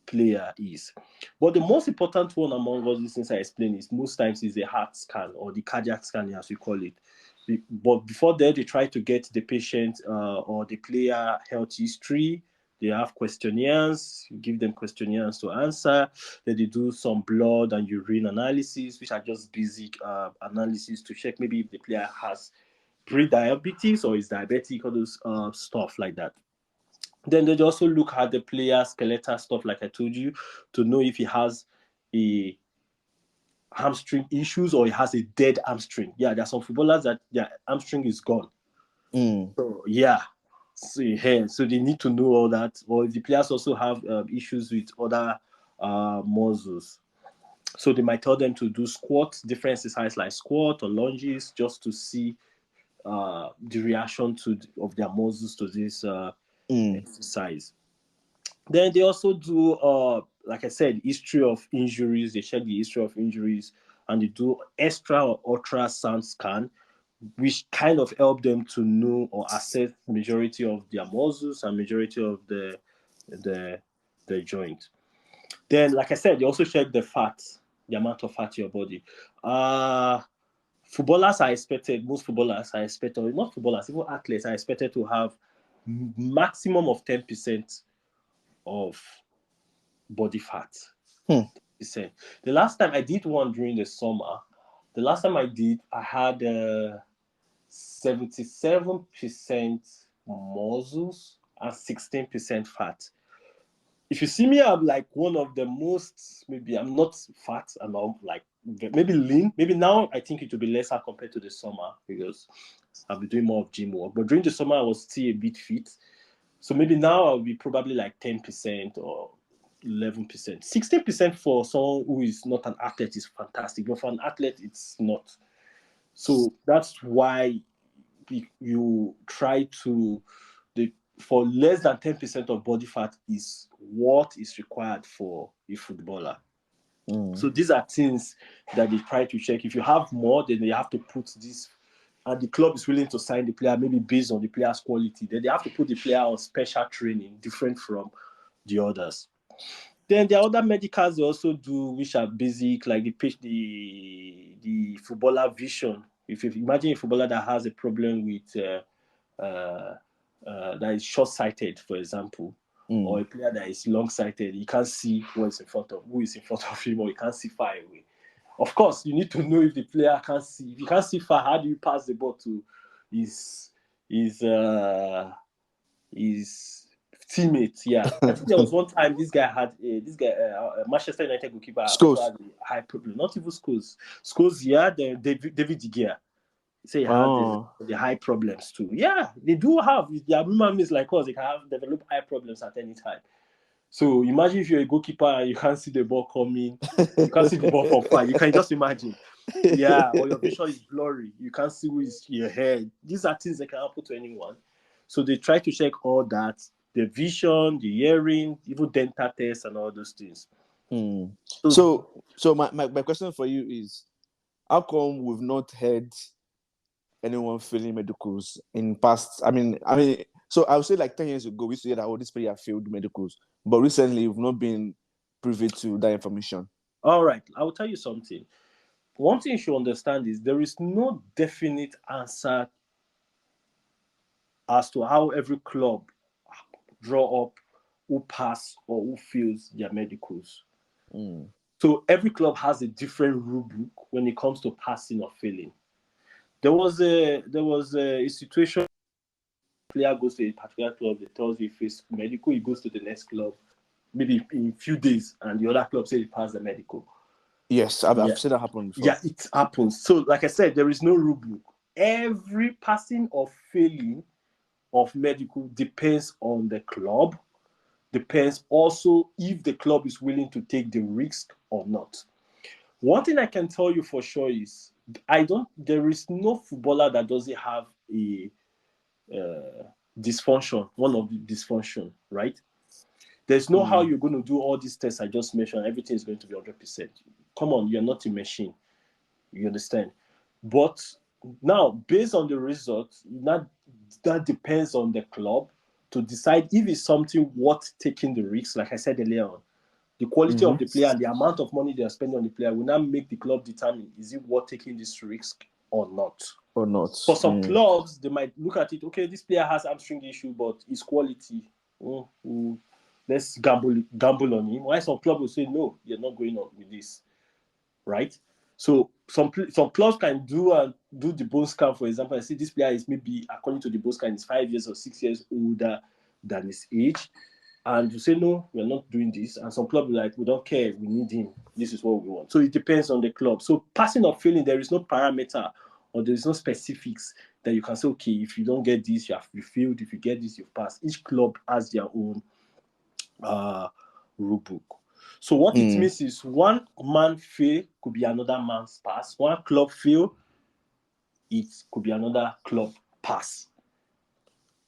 player is. But the most important one among all these things I explained is most times is the heart scan or the cardiac scanning, as we call it. But before that, they try to get the patient or the player health history. They have questionnaires, you give them questionnaires to answer. Then they do some blood and urine analysis, which are just basic analysis to check maybe if the player has pre-diabetes or is diabetic, all those stuff like that. Then they also look at the player skeletal stuff, like I told you, to know if he has a hamstring issues or he has a dead hamstring. Yeah, there are some footballers that their hamstring is gone. So yeah, so they need to know all that. Or if the players also have issues with other muscles, so they might tell them to do squats, different exercises like squat or lunges, just to see the reaction of their muscles to this exercise. Then they also do, like I said, history of injuries. They check the history of injuries and they do extra or ultrasound scan, which kind of help them to know or assess majority of their muscles and majority of the the joint. Then, like I said, they also check the fat, the amount of fat in your body. Footballers are expected, most footballers are expected, or not footballers, even athletes are expected to have maximum of 10% of body fat. The last time I did one during the summer, the last time I did, I had 77% muscles and 16% fat. If you see me, I'm like one of the most, maybe I'm not fat, I'm like maybe lean. Maybe now I think it will be lesser compared to the summer because I'll be doing more of gym work. But during the summer, I was still a bit fit. So maybe now I'll be probably like 10% or 11%. 16% for someone who is not an athlete is fantastic, but for an athlete, it's not. So that's why you try to, for less than 10% of body fat is what is required for a footballer. So these are things that they try to check. If you have more, then they have to put this, and the club is willing to sign the player maybe based on the player's quality. Then they have to put the player on special training, different from the others. Then there are other medicals they also do, which are basic, like the footballer vision. If you imagine a footballer that has a problem with that is short-sighted, for example, or a player that is long-sighted, he can't see who is in front of him, or he can't see far away. Of course, you need to know if the player can't see. If you can't see far, how do you pass the ball to his teammates? Yeah, I think there was one time this guy had Manchester United goalkeeper also had a high problem. Not even Scholes, yeah, David De Gea. Say had the high problems too. Yeah, they do have. Their human beings like us, they can develop high problems at any time. So imagine if you're a goalkeeper and you can't see the ball coming, you can't see the ball from far. You can just imagine. Yeah, or your vision is blurry. You can't see who is your head. These are things that can happen to anyone. So they try to check all that, the vision, the hearing, even dental tests and all those things. So my question for you is, how come we've not heard anyone failing medicals in past. So I would say like 10 years ago, we used to hear that, oh, this player failed medicals. But recently, we've not been privy to that information. All right, I will tell you something. One thing you should understand is there is no definite answer as to how every club draw up who pass or who fails their medicals. So every club has a different rule book when it comes to passing or failing. There was a situation. Player goes to a particular club, they tells you he fails medical, he goes to the next club, maybe in a few days, and the other club says he passed the medical. Yes, I've seen that happen before. Yeah, it happens. So, like I said, there is no rule book. Every passing or failing of medical depends on the club, depends also if the club is willing to take the risk or not. One thing I can tell you for sure is there is no footballer that doesn't have a dysfunction, one of the dysfunction, right? There's no how you're going to do all these tests I just mentioned. Everything is going to be 100%. Come on, you're not a machine. You understand? But now, based on the results, that depends on the club to decide if it's something worth taking the risk. Like I said earlier on, the quality of the player and the amount of money they are spending on the player will now make the club determine is it worth taking this risk or not. For some clubs, they might look at it, okay, this player has hamstring issue, but his quality, let's gamble on him. Why some clubs will say, no, you're not going on with this, right? So some clubs can do the bone scan, for example, and say this player is maybe, according to the bone scan, is 5 years or 6 years older than his age. And you say, no, we're not doing this. And some clubs are like, we don't care, we need him. This is what we want. So it depends on the club. So passing or failing, there is no parameter or there is no specifics that you can say, okay, if you don't get this, you failed. If you get this, you've passed. Each club has their own rule book. So what it means is one man fail could be another man's pass. One club fail, it could be another club pass.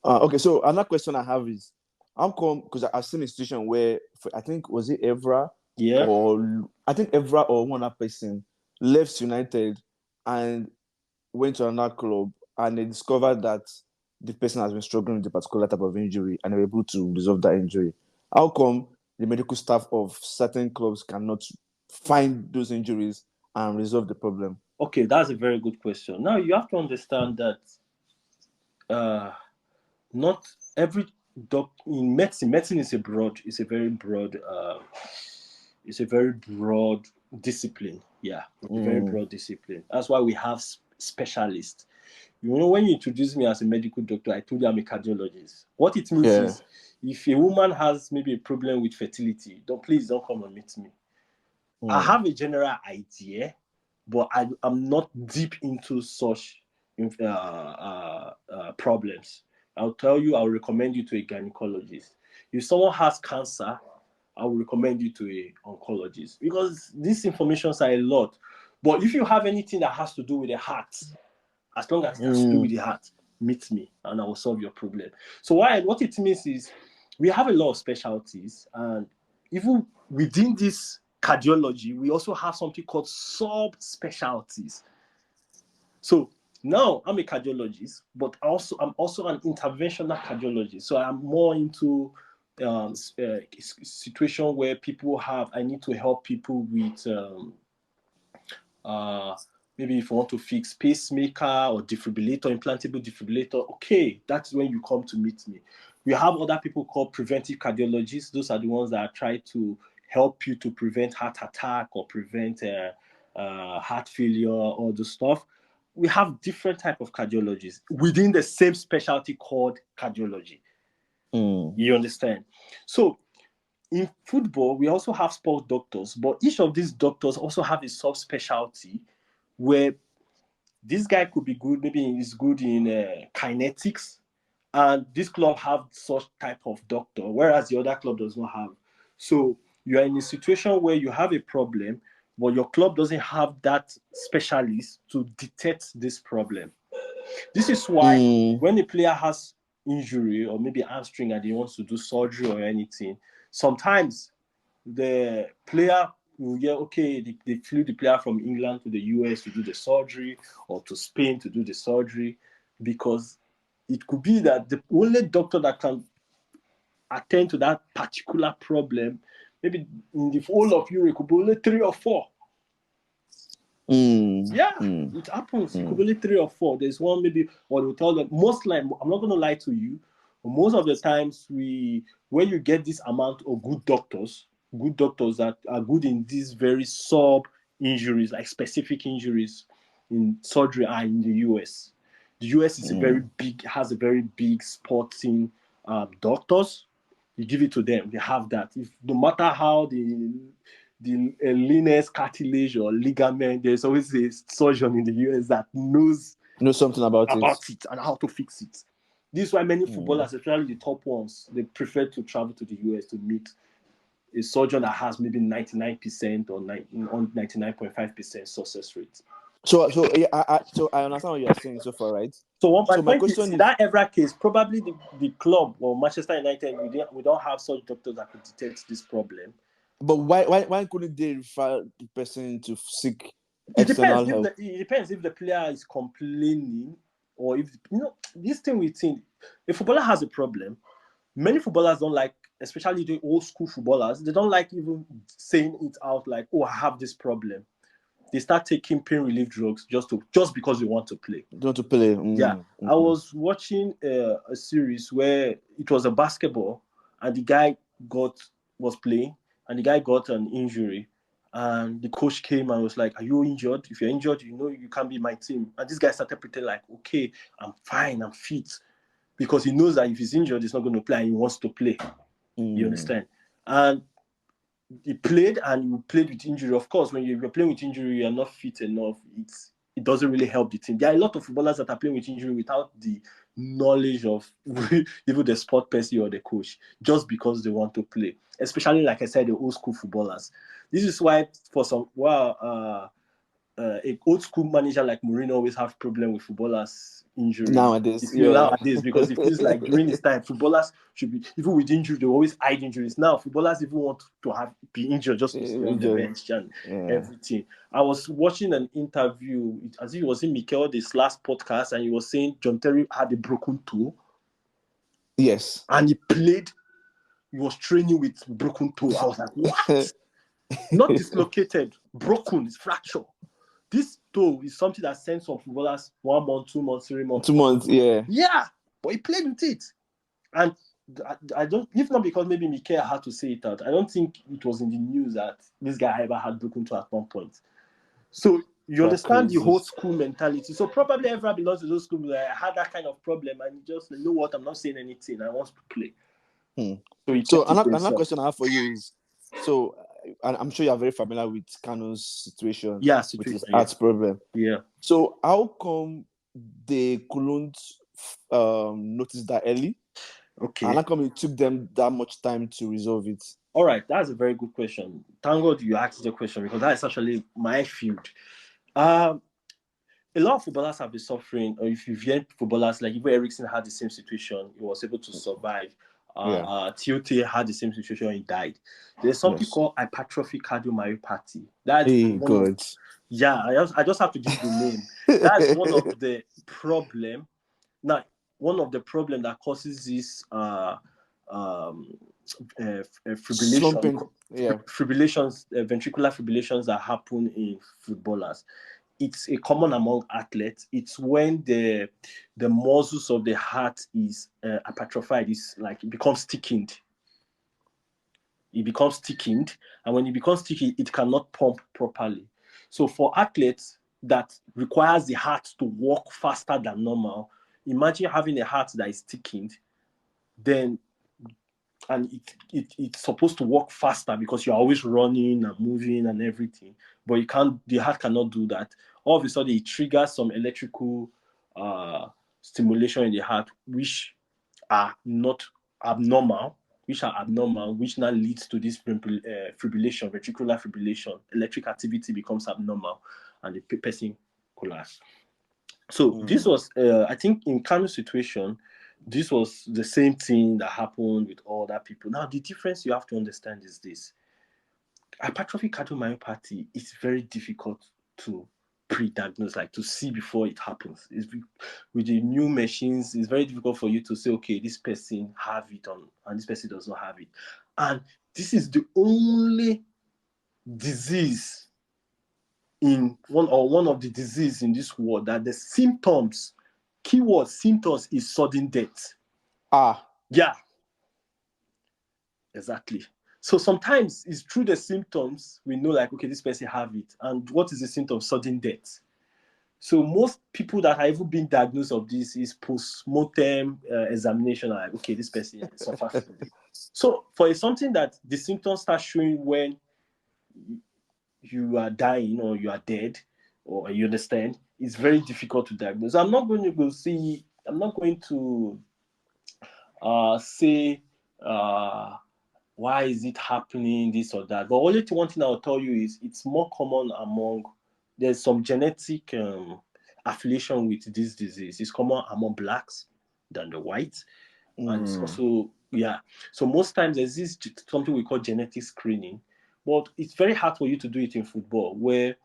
Okay, so another question I have is, how come? Because I've seen a situation where I think was it Evra, Evra or one other person left United and went to another club, and they discovered that the person has been struggling with a particular type of injury, and they were able to resolve that injury. How come the medical staff of certain clubs cannot find those injuries and resolve the problem? Okay, that's a very good question. Now you have to understand that not every in medicine is a very broad discipline. Yeah, it's a very broad discipline. That's why we have specialists. You know, when you introduced me as a medical doctor, I told you I'm a cardiologist. What it means is, if a woman has maybe a problem with fertility, please don't come and meet me. I have a general idea, but I'm not deep into such problems. I'll recommend you to a gynecologist. If someone has cancer, I will recommend you to a oncologist, because these informations are a lot. But if you have anything that has to do with the heart, as long as it has to do with the heart, meet me and I will solve your problem. So what it means is we have a lot of specialties, and even within this cardiology, we also have something called subspecialties. So now I'm a cardiologist, but I'm also an interventional cardiologist. So I'm more into situation where I need to help people with maybe if you want to fix pacemaker or defibrillator, implantable defibrillator, okay, that's when you come to meet me. We have other people called preventive cardiologists. Those are the ones that try to help you to prevent heart attack or prevent heart failure, all the stuff. We have different type of cardiologists within the same specialty called cardiology. You understand? So in football, we also have sport doctors, but each of these doctors also have a subspecialty where this guy could be good, maybe he's good in kinetics, and this club have such type of doctor, whereas the other club does not have. So you are in a situation where you have a problem, but your club doesn't have that specialist to detect this problem. This is why when a player has injury or maybe hamstring and he wants to do surgery or anything, sometimes the player okay, they flew the player from England to the US to do the surgery, or to Spain to do the surgery, because it could be that the only doctor that can attend to that particular problem, maybe in the whole of Europe, could be only 3 or 4. Yeah, it happens. It could be only 3 or 4. There's one maybe, or they'll tell them, most like, I'm not going to lie to you, but most of the times when you get this amount of good doctors that are good in these very sub injuries, like specific injuries in surgery, are in the US. The US is has a very big sporting doctors. You give it to them, they have that. If no matter how the leanest cartilage or ligament, there's always a surgeon in the US that knows something about it and how to fix it. This is why many footballers, especially the top ones, they prefer to travel to the US to meet a surgeon that has maybe 99% or 99.5% success rate. So I understand what you are saying so far, right? So my point is, in that ever case, probably the club or Manchester United, we don't have such doctors that could detect this problem. But why couldn't they refer the person to seek external help? It depends if the player is complaining, or if this thing we think, if footballer has a problem, many footballers don't like, especially the old school footballers, they don't like even saying it out like, oh, I have this problem. They start taking pain relief drugs just because they want to play. Yeah. I was watching a series where it was a basketball, and the guy was playing, and the guy got an injury, and the coach came and was like, "Are you injured? If you're injured, you can't be my team." And this guy started pretending like, "Okay, I'm fine, I'm fit," because he knows that if he's injured, he's not going to play, and he wants to play. You understand? And he played, and he played with injury. Of course, when you're playing with injury, you're not fit enough. It doesn't really help the team. There are a lot of footballers that are playing with injury without the knowledge of even the sport person or the coach, just because they want to play. Especially, like I said, the old school footballers. This is why for some a old school manager like Mourinho always have problem with footballers injury nowadays, because it feels like during his time footballers should be, even with injury, they always hide injuries. Now footballers even want to be injured just to stay on the bench and everything. I was watching an interview, as if it was in Mikel, this last podcast, and he was saying John Terry had a broken toe. Yes. And he was training with broken toe. I was like, what? Not dislocated, broken, it's fractured. This toe is something that sends some footballers 1 month, 2 months, 3 months. 2 months, yeah. Yeah, but he played with it. And I don't, if not because maybe Mikel had to say it out, I don't think it was in the news that this guy ever had broken toe at one point. So you understand the whole school mentality. So probably everyone belongs to those schools where I had that kind of problem, and just, you know what, I'm not saying anything, I want to play. So another question I have for you is, so I'm sure you're very familiar with Kano's situation, with his heart problem. Yeah. So how come they couldn't notice that early? Okay. And how come it took them that much time to resolve it? All right, that's a very good question. Thank God you asked the question, because that is actually my field. A lot of footballers have been suffering, or if you've heard footballers, like even Eriksen had the same situation, he was able to survive. T.O.W.N had the same situation, he died. There's something called hypertrophic cardiomyopathy. That's I just have to give the name. That's one of the problem. Now, one of the problem that causes this ventricular fibrillations that happen in footballers. It's a common among athletes. It's when the muscles of the heart is hypertrophied. It's like it becomes thickened. It becomes thickened, and when it becomes thickened, it cannot pump properly. So for athletes that requires the heart to work faster than normal, imagine having a heart that is thickened, and it's supposed to work faster because you're always running and moving and everything, but the heart cannot do that. All of a sudden it triggers some electrical stimulation in the heart, which are not abnormal, which now leads to this fibrillation, ventricular fibrillation. Electric activity becomes abnormal and the person collapses. So this was, I think in Kano's situation, this was the same thing that happened with all that people. Now, the difference you have to understand is this. hypertrophic cardiomyopathy is very difficult to pre-diagnose, like to see before it happens. With the new machines, it's very difficult for you to say, okay, this person have it on and this person does not have it. And this is the only disease in one of the diseases in this world that the symptoms, keyword symptoms, is sudden death. Yeah, exactly. So sometimes it's through the symptoms we know, like, okay, this person have it. And what is the symptom? Sudden death. So most people that have even been diagnosed of this is post-mortem examination, like, okay, this person suffers from it. So for something that the symptoms start showing when you are dying or you are dead, or you understand, it's very difficult to diagnose. I'm not going to say why is it happening, this or that. But only one thing I'll tell you is it's more common there's some genetic affiliation with this disease. It's common among blacks than the whites. And it's also, so most times there's something we call genetic screening. But it's very hard for you to do it in football, where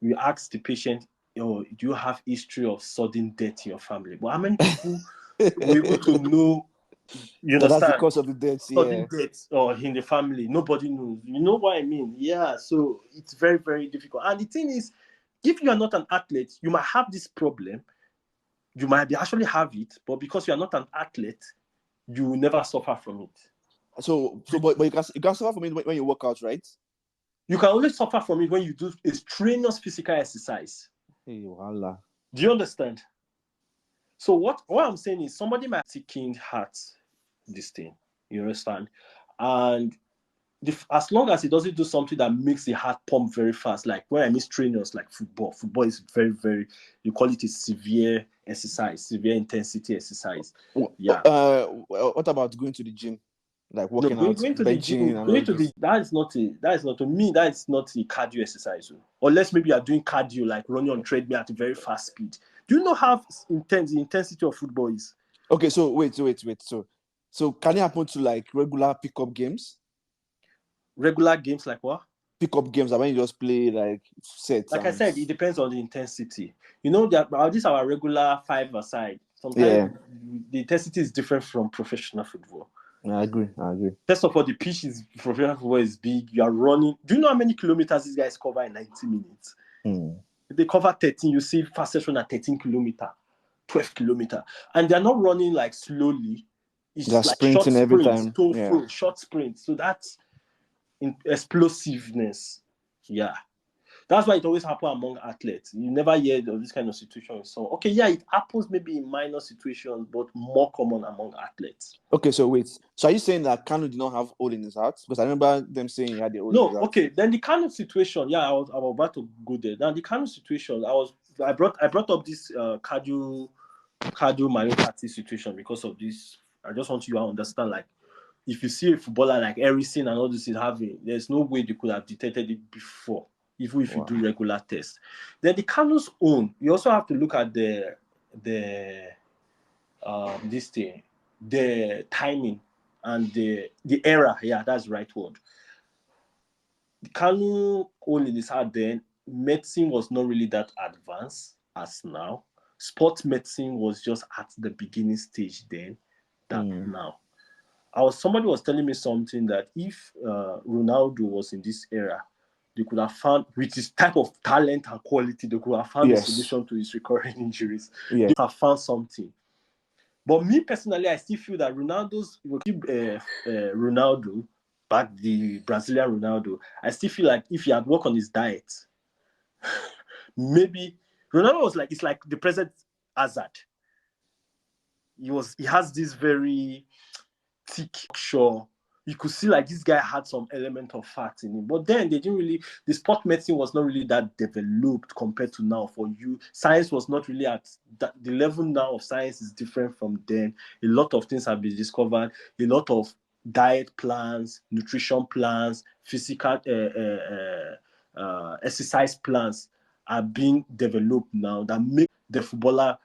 you ask the patient, do you have history of sudden death in your family? But how many people were able to know, you understand? That's the cause of the death, sudden death or in the family, nobody knows. You know what I mean? Yeah, so it's very, very difficult. And the thing is, if you are not an athlete, you might have this problem. You might actually have it, but because you are not an athlete, you will never suffer from it. But you can suffer from it when you work out, right? You can only suffer from it when you do a strenuous physical exercise. Hey, voila. Do you understand? So what I'm saying is, somebody might have taken heart this thing. You understand? And as long as it doesn't do something that makes the heart pump very fast, like when I mean strenuous, like football is very, very, you call it a severe exercise, severe intensity exercise. Yeah. What about going to the gym? Like working out, going to the gym, that is not a cardio exercise. Unless maybe you are doing cardio, like running on treadmill at a very fast speed. Do you know how intense the intensity of football is? Okay, so wait. So can it happen to like regular pickup games? Regular games like what? Pickup games, when you just play like sets. Like I said, it depends on the intensity. You know that these are our regular 5-a-side. Sometimes the intensity is different from professional football. I agree. First of all, the pitch is professional football is big. You are running. Do you know how many kilometers these guys cover in 90 minutes? If they cover 13, you see fastest run at 13 kilometers, 12 kilometers. And they're not running like slowly. It's they're like sprinting short every sprints, time. Short sprints. So that's explosiveness. Yeah. That's why it always happens among athletes. You never hear of this kind of situation. So, okay, it happens maybe in minor situations, but more common among athletes. Okay, so wait. So are you saying that Kanu did not have hole in his heart? Because I remember them saying he had the hole in his heart. Okay. Then the Kanu situation, I was about to go there. Now the Kanu situation, I brought up this cardiomyopathy situation because of this. I just want you to understand, like, if you see a footballer like Eriksen and all this is having, there's no way they could have detected it before, even if you do regular tests. Then the Kanu's own, you also have to look at the timing and the era. Yeah, that's the right word. The Kanu own in his heart then, medicine was not really that advanced as now. Sports medicine was just at the beginning stage then than now. Somebody was telling me something that if Ronaldo was in this era, they could have found, with his type of talent and quality, they could have found a solution to his recurring injuries. They could have found something. But me personally, I still feel that Ronaldo, back the Brazilian Ronaldo, I still feel like if he had worked on his diet, maybe Ronaldo it's like the present Hazard. He has this very thick, sure. You could see like this guy had some element of fat in him. But then they didn't really, the sport medicine was not really that developed compared to now for you. Science was not really at the level now of science is different from then. A lot of things have been discovered. A lot of diet plans, nutrition plans, physical exercise plans are being developed now that make the footballer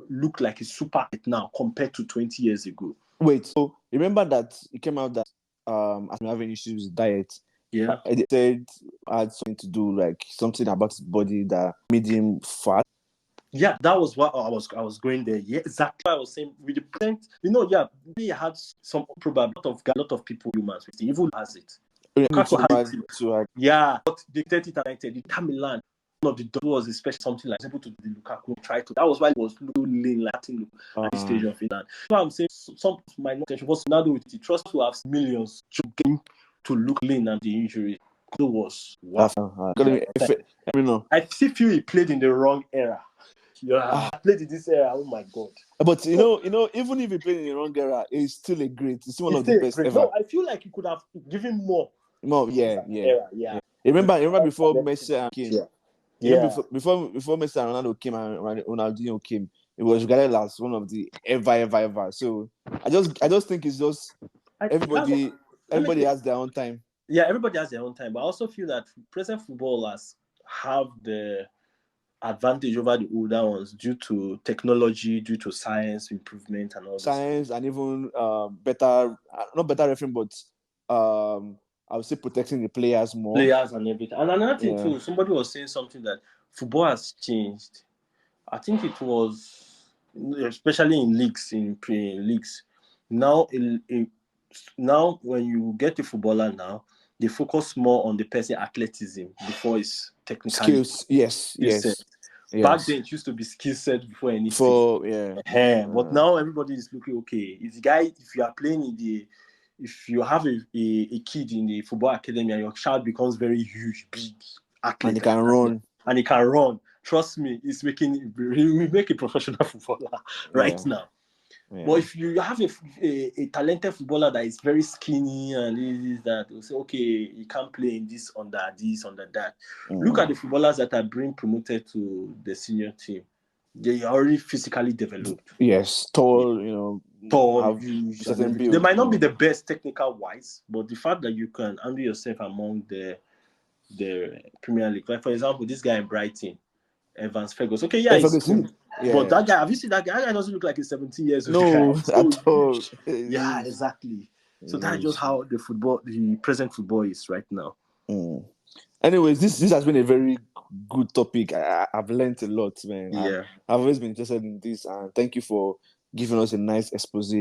look like a super athlete now compared to 20 years ago. Wait, so remember that it came out that as having issues with diet, Yeah. They said had something to do, like something about his body that made him fat. Yeah, that was what I was going there. Yeah, exactly. I was saying with the present, yeah, he had some probably a lot of people humans with it. Even has it. Lukaku had it too. Yeah, but they did it at the Milan. One of the was especially something like able to do the Lukaku try to. That was why it was lean like at this stage of Finland. So I'm saying some might not was now with the trust to have millions to game to look lean and the injury. It was wow. I still feel he played in the wrong era. Yeah, played in this era. Oh my god! But you know, even if he played in the wrong era, he's still a great. He's still one of the best ever. No, I feel like he could have given more. Yeah. Yeah. Remember before Messi came. Yeah. Before Messi and Ronaldo came and Ronaldinho came, it was regarded as one of the ever. So I just think it's just everybody has their own time. Yeah, everybody has their own time. But I also feel that present footballers have the advantage over the older ones due to technology, due to science improvement and all science, and even better, not better refereeing, but I would say protecting the players more. Players and everything. And another thing too, somebody was saying something that football has changed. I think it was especially in leagues, in leagues. Now, now when you get a footballer now, they focus more on the person athleticism before his technical skills. Yes. Back then it used to be skill set before anything. But now everybody is looking okay. If you are playing if you have a kid in the football academy and your child becomes very huge, big athlete, and he can run, trust me, he will make a professional footballer now. Yeah. But if you have a talented footballer that is very skinny and that, will say, okay, he can't play in this, under that. Look at the footballers that are being promoted to the senior team. They are already physically developed. Yes, tall, huge. They might not be the best technical wise, but the fact that you can handle yourself among the Premier League. Like, for example, this guy in Brighton, Evans Ferguson. Okay, he's good. Yeah. But that guy, have you seen that guy? That guy doesn't look like he's 17 years old. No, at all. Yeah, exactly. So that's just how the present football is right now. Anyways, this has been a very good topic. I've learned a lot, man. Yeah. I've always been interested in this, and thank you for giving us a nice expose.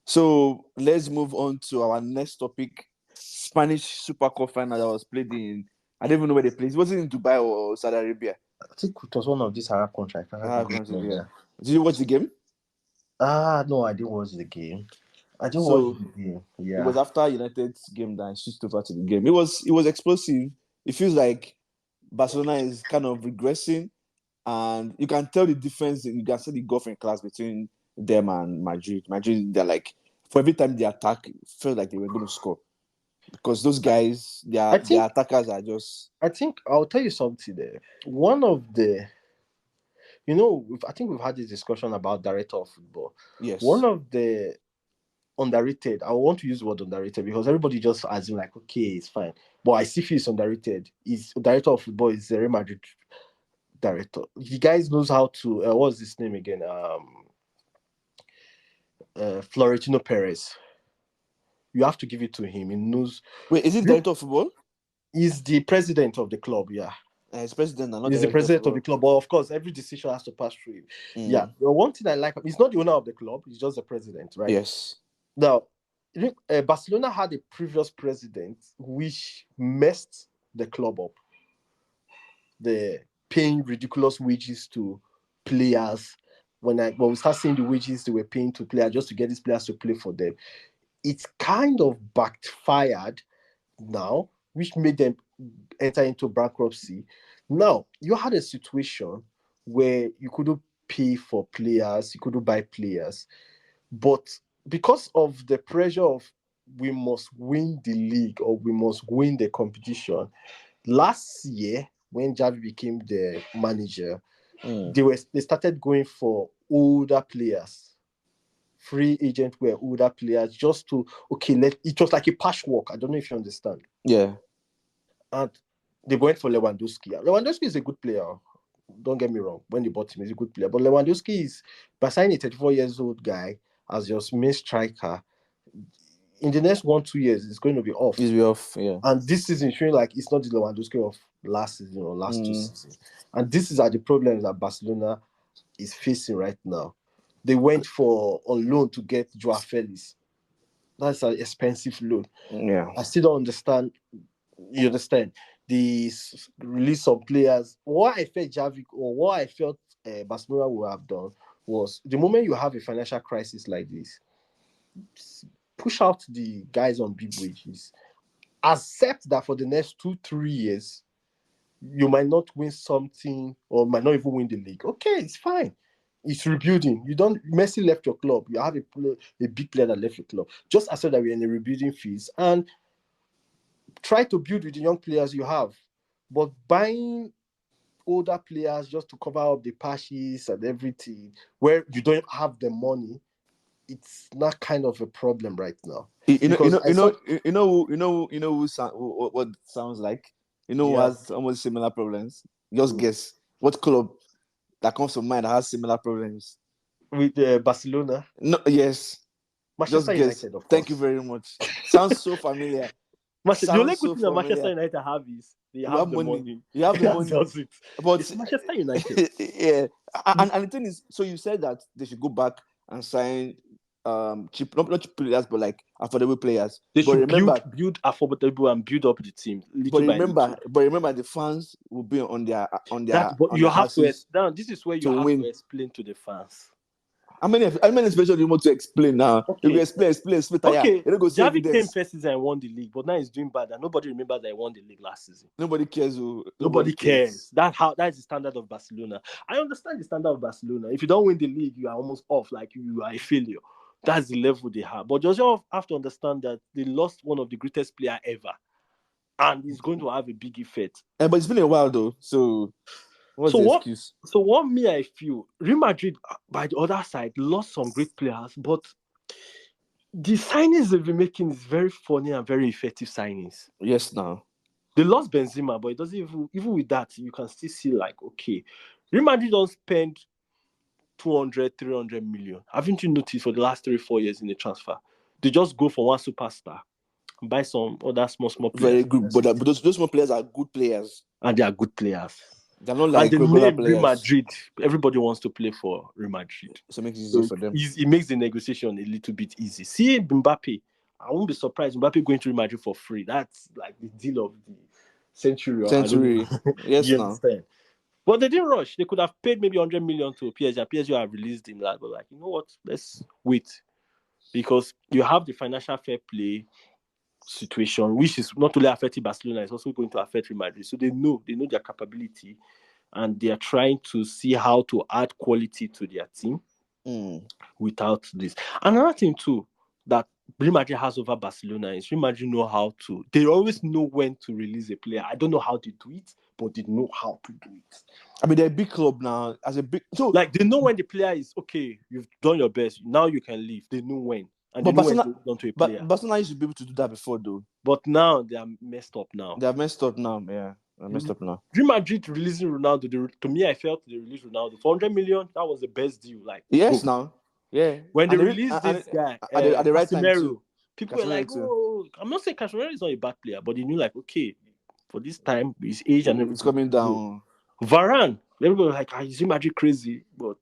So let's move on to our next topic. Spanish Super Cup final that was played in, I don't even know where they played. Was it in Dubai or Saudi Arabia? I think it was one of these Arab countries. Yeah. Did you watch the game? No, I didn't watch the game. I didn't watch the game. Yeah. It was after United's game that I switched over to the game. It was explosive. It feels like Barcelona is kind of regressing, and you can tell the difference. You can see the gulf in class between them and Madrid. Madrid, they're like, for every time they attack, it felt like they were going to score. Because those guys, their attackers are just... I think I'll tell you something there. One of the... I think we've had this discussion about director of football. Yes. One of the underrated, I want to use the word underrated because everybody just assume like, okay, it's fine. But I still feel it's underrated. Director of football is the Real Madrid director. He guys knows how to... what's his name again? Florentino Perez. You have to give it to him. He knows. Wait, is he director of football? He's the president of the club, yeah. He's president. He's the president of the club, but of course, every decision has to pass through him. Yeah. The one thing I like, he's not the owner of the club, he's just the president, right? Yes. Now, Barcelona had a previous president which messed the club up. They're paying ridiculous wages to players. When we start seeing the wages they were paying to players just to get these players to play for them, it's kind of backfired now, which made them enter into bankruptcy. Now, you had a situation where you couldn't pay for players, you couldn't buy players, but because of the pressure of we must win the league or we must win the competition, last year, when Javi became the manager, they started going for older players. Free agent were older players just to it was like a patchwork. I don't know if you understand. Yeah. And they went for Lewandowski. Lewandowski is a good player. Don't get me wrong. When they bought him, he's a good player. But Lewandowski is, by signing a 34 years old guy as your main striker, in the next 1-2 years, it's going to be off. It's be off, yeah. And this season showing like it's not the Lewandowski of last season or last 2 seasons. And this is the problems that Barcelona is facing right now. They went on loan to get Joao Felix. That's an expensive loan. Yeah. I still don't understand. You understand? The release of players. What I felt Javi or what I felt Barcelona would have done was the moment you have a financial crisis like this, push out the guys on big wages. Accept that for the next 2-3 years, you might not win something or might not even win the league. Okay, it's fine. It's rebuilding. Messi left your club. You have a big player that left your club. Just accept that we're in a rebuilding phase and try to build with the young players you have. But buying older players just to cover up the patches and everything, where you don't have the money, it's not kind of a problem right now. What sounds like? Who has almost similar problems? Just guess what club that comes to mind that has similar problems with Barcelona. No, yes. Manchester United, of course. Thank you very much. Sounds so familiar. The only good thing that Manchester United have is they have the money. You have the money. That's it. But it's Manchester United. Yeah. And the thing is, so you said that they should go back and sign cheap, not cheap players, but like affordable players. They should build affordable and build up the team. But remember, the fans will be on their. But you have to. Now, this is where you have to explain to the fans. How many expressions do you want to explain now? Okay. You explain. Okay. Javi came first season and won the league, but now he's doing bad, and nobody remembers that he won the league last season. Nobody cares. Nobody cares. That is the standard of Barcelona. I understand the standard of Barcelona. If you don't win the league, you are almost off, like you are a failure. That's the level they have. But you just have to understand that they lost one of the greatest players ever, and it's going to have a big effect. But it's been a while though, so. What's the excuse? So what I feel, Real Madrid, by the other side, lost some great players, but the signings they've been making is very funny and very effective signings. Yes, now. They lost Benzema, but it doesn't even with that, you can still see like, okay, Real Madrid don't spend 200, 300 million. Haven't you noticed for the last 3-4 years in the transfer? They just go for one superstar and buy some other small players. Very good, but those small players are good players. And they are good players. They're not like and the name players. Real Madrid, everybody wants to play for Real Madrid. So it makes it easy for them. It makes the negotiation a little bit easy. See Mbappe, I won't be surprised. Mbappe going to Real Madrid for free. That's like the deal of the century. Yes, you now. Understand? But they didn't rush. They could have paid maybe 100 million to PSG. And PSG have released him. But like, you know what? Let's wait. Because you have the financial fair play situation, which is not only affecting Barcelona, it's also going to affect Real Madrid. So they know their capability, and they are trying to see how to add quality to their team without this. Another thing too that Real Madrid has over Barcelona is Real Madrid know how to. They always know when to release a player. I don't know how they do it, but they know how to do it. I mean, they're a big club now. So like they know when the player is okay. You've done your best. Now you can leave. They know when. And but Barcelona used to be able to do that before, though. But now they are messed up now. They are messed up now, yeah. They're messed up now. Real Madrid releasing Ronaldo, to me, I felt they released Ronaldo for 100 million. That was the best deal. Like yes, now, yeah. When they released this guy at the right time too. People were like, "Oh, I'm not saying Casemiro is not a bad player, but they knew like, okay, for this time, his age and everything, it's coming down." Varane, everybody was like, "Is Real Madrid crazy?" But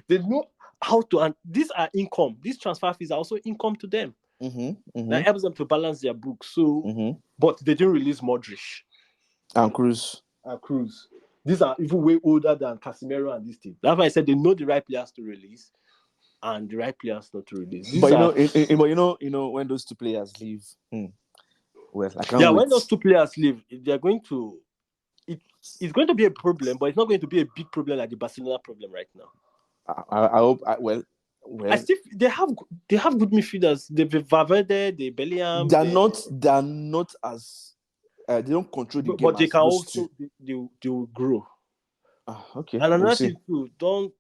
they know how to, and these are income. These transfer fees are also income to them. That helps them to balance their books. So, but they didn't release Modric and Cruz. These are even way older than Casemiro and this team. That's why I said they know the right players to release and the right players not to release. But you know, when those two players leave, well, I can't wait. When those two players leave, they're going to. It's going to be a problem, but it's not going to be a big problem like the Barcelona problem right now. I hope. I still they have good midfielders. The Valverde, the Bellingham. They're not as they don't control the game. But they can also they will grow. Okay. And another thing too, don't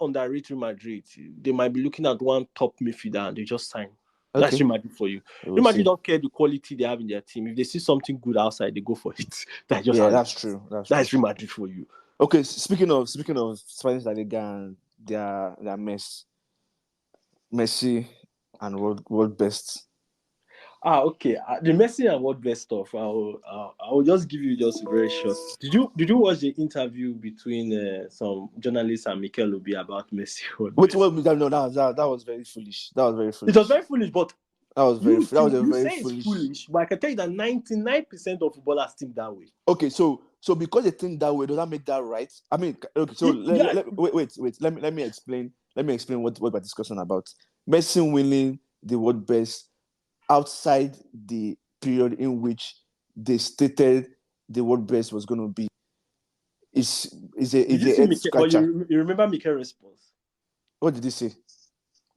underrate Real Madrid. They might be looking at one top midfielder and they just sign. Okay. That's Real Madrid for you. Real Madrid don't care the quality they have in their team. If they see something good outside, they go for it. That's true. That's Real Madrid for you. Okay, speaking of Spanish La Liga and their mess, Messi, and world best. Okay. The Messi and world best stuff. I will just give you just very short. Did you watch the interview between some journalists and Mikel Obi about Messi? World Which best? one? No, that was very foolish. That was very It was foolish. very foolish, but That was a you very say it's foolish. foolish, but I can tell you that 99% of footballers think that way. Okay, so because they think that way, does that make that right? I mean, okay, so wait. Let me explain. Let me explain what we're discussing about. Messi winning the world best outside the period in which they stated the world best was going to be is a head But scratcher. you remember Mikel's response? What did he say?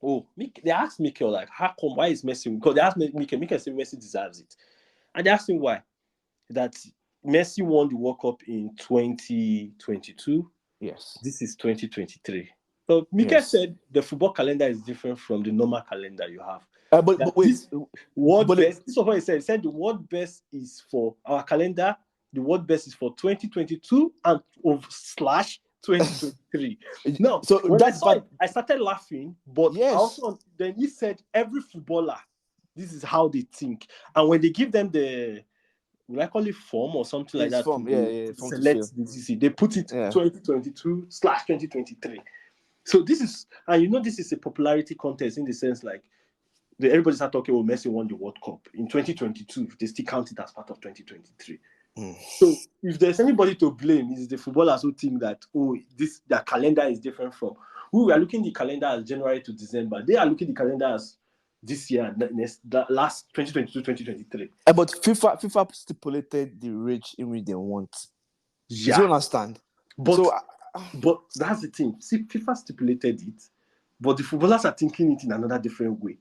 Oh, they asked Mikel, like, how come? Why is Messi? Because they asked Mikel. Mikel said Messi deserves it, and they asked him why. That Messi won the World Cup in 2022. Yes. This is 2023. So Mikel said the football calendar is different from the normal calendar you have. But wait, this is what he said. He said the world best is for our calendar. The world best is for 2022 and slash 2023. Now, so when I saw it, I started laughing, but also then he said every footballer, this is how they think. And when they give them the, will I call it form or something like that? Form, form select the CC. They put it 2022 slash 2023. So this is, and this is a popularity contest in the sense like, everybody start talking, Messi won the World Cup in 2022. They still count it as part of 2023. So if there's anybody to blame, it's the footballers who think that their calendar is different from. We are looking the calendar as January to December. They are looking the calendar as this year, last 2022-2023. But FIFA stipulated the range in which they want. Yeah. Do you understand? But that's the thing. See, FIFA stipulated it, but the footballers are thinking it in another different way.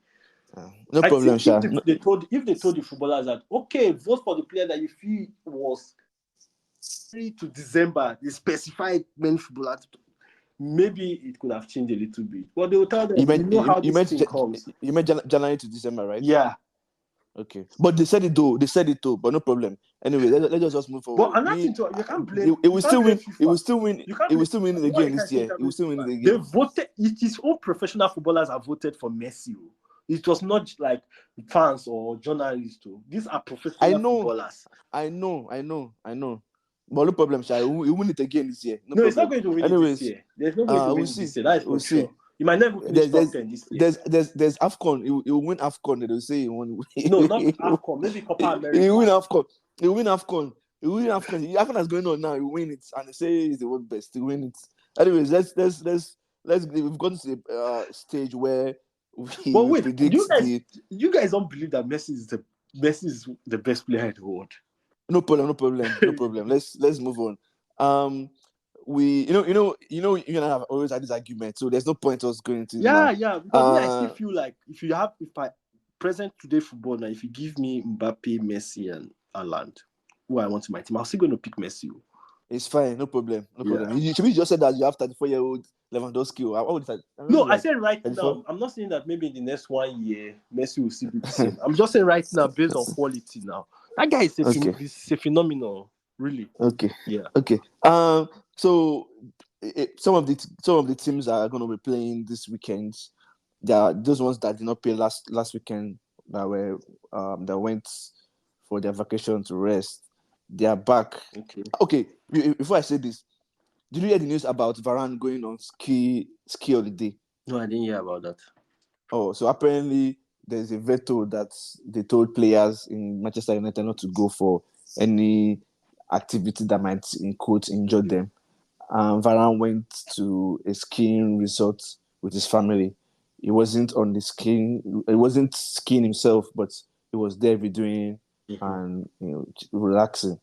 No problem, Sha. If they told the footballers that, okay, vote for the player that you feel was to December, they specified many footballers, maybe it could have changed a little bit. But they will tell them, how this thing comes. You meant January to December, right? Yeah. Okay. But they said it though, but no problem. Anyway, let's just move forward. But another thing, you can't blame. It will still win. It will still win. It will still win it again this year. It will still win it again. They voted. It is all professional footballers have voted for Messi. It was not like fans or journalists. These are professional footballers. I know. But no problem, Sha. He will win it again this year. No, it's not going to win it this year. There's no way to win it this year. That is for sure. You might never finish top 10 this year. There's AFCON. He will win AFCON. They'll say he won. No, not AFCON. Maybe Copa America. He will win AFCON. AFCON is going on now. He will win it, and they say he's the world best. He will win it. Anyways, let's. We've gotten to the stage where we predict you guys don't believe that Messi is the best player in the world. No problem. Let's move on. You and I have always had this argument, so there's no point us going into yeah. Because I still feel like if I present today football now, if you give me Mbappe, Messi, and Haaland, who I want in my team, I'm still going to pick Messi. It's fine, no problem. You just said that you have 34-year-old Lewandowski. I said right 34? Now. I'm not saying that maybe in the next 1 year Messi will still be the same. I'm just saying right now, based on quality now. That guy is a phenomenal, really. Okay. Yeah. Okay. So some of the teams are going to be playing this weekend. There are those ones that did not play last weekend that went for their vacation to rest. They are back. Okay. Before I say this, did you hear the news about Varane going on ski holiday? No, I didn't hear about that. Oh, so apparently there's a veto that they told players in Manchester United not to go for any activity that might, in quotes, injure them. Varane went to a skiing resort with his family. He wasn't skiing himself, but he was there videoing and relaxing.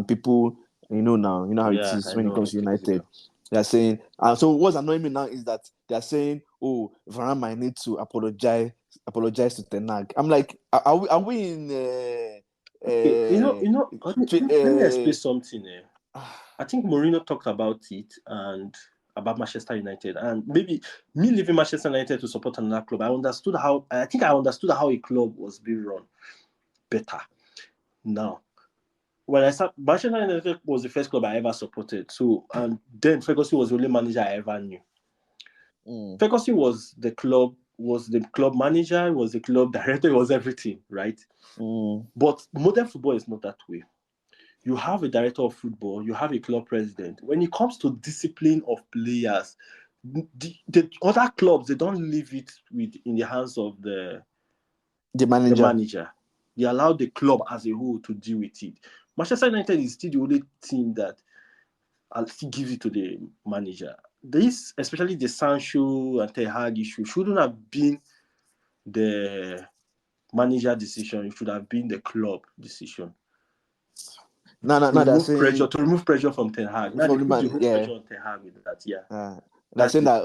People, now, how it is when it comes to United. They're saying, so what's annoying me now is that they're saying, oh, Varane might need to apologize to T.O.W.N. I'm like, are we in? Let me explain something. I think Mourinho talked about it and about Manchester United, and maybe me leaving Manchester United to support another club. I understood how a club was being run better. Now, when I started, Manchester United was the first club I ever supported. So, and then Ferguson was the only manager I ever knew. Ferguson was the club was the club manager, was the club director, was everything, right? But modern football is not that way. You have a director of football, you have a club president. When it comes to discipline of players, the other clubs, they don't leave it in the hands of the manager. They allow the club as a whole to deal with it. Manchester United is still the only team that still gives it to the manager. This, especially the Sancho and Ten Hag issue, shouldn't have been the manager decision. It should have been the club decision. To remove pressure from Ten Hag. Now they put the whole pressure on Ten Hag with that. Yeah. They're saying that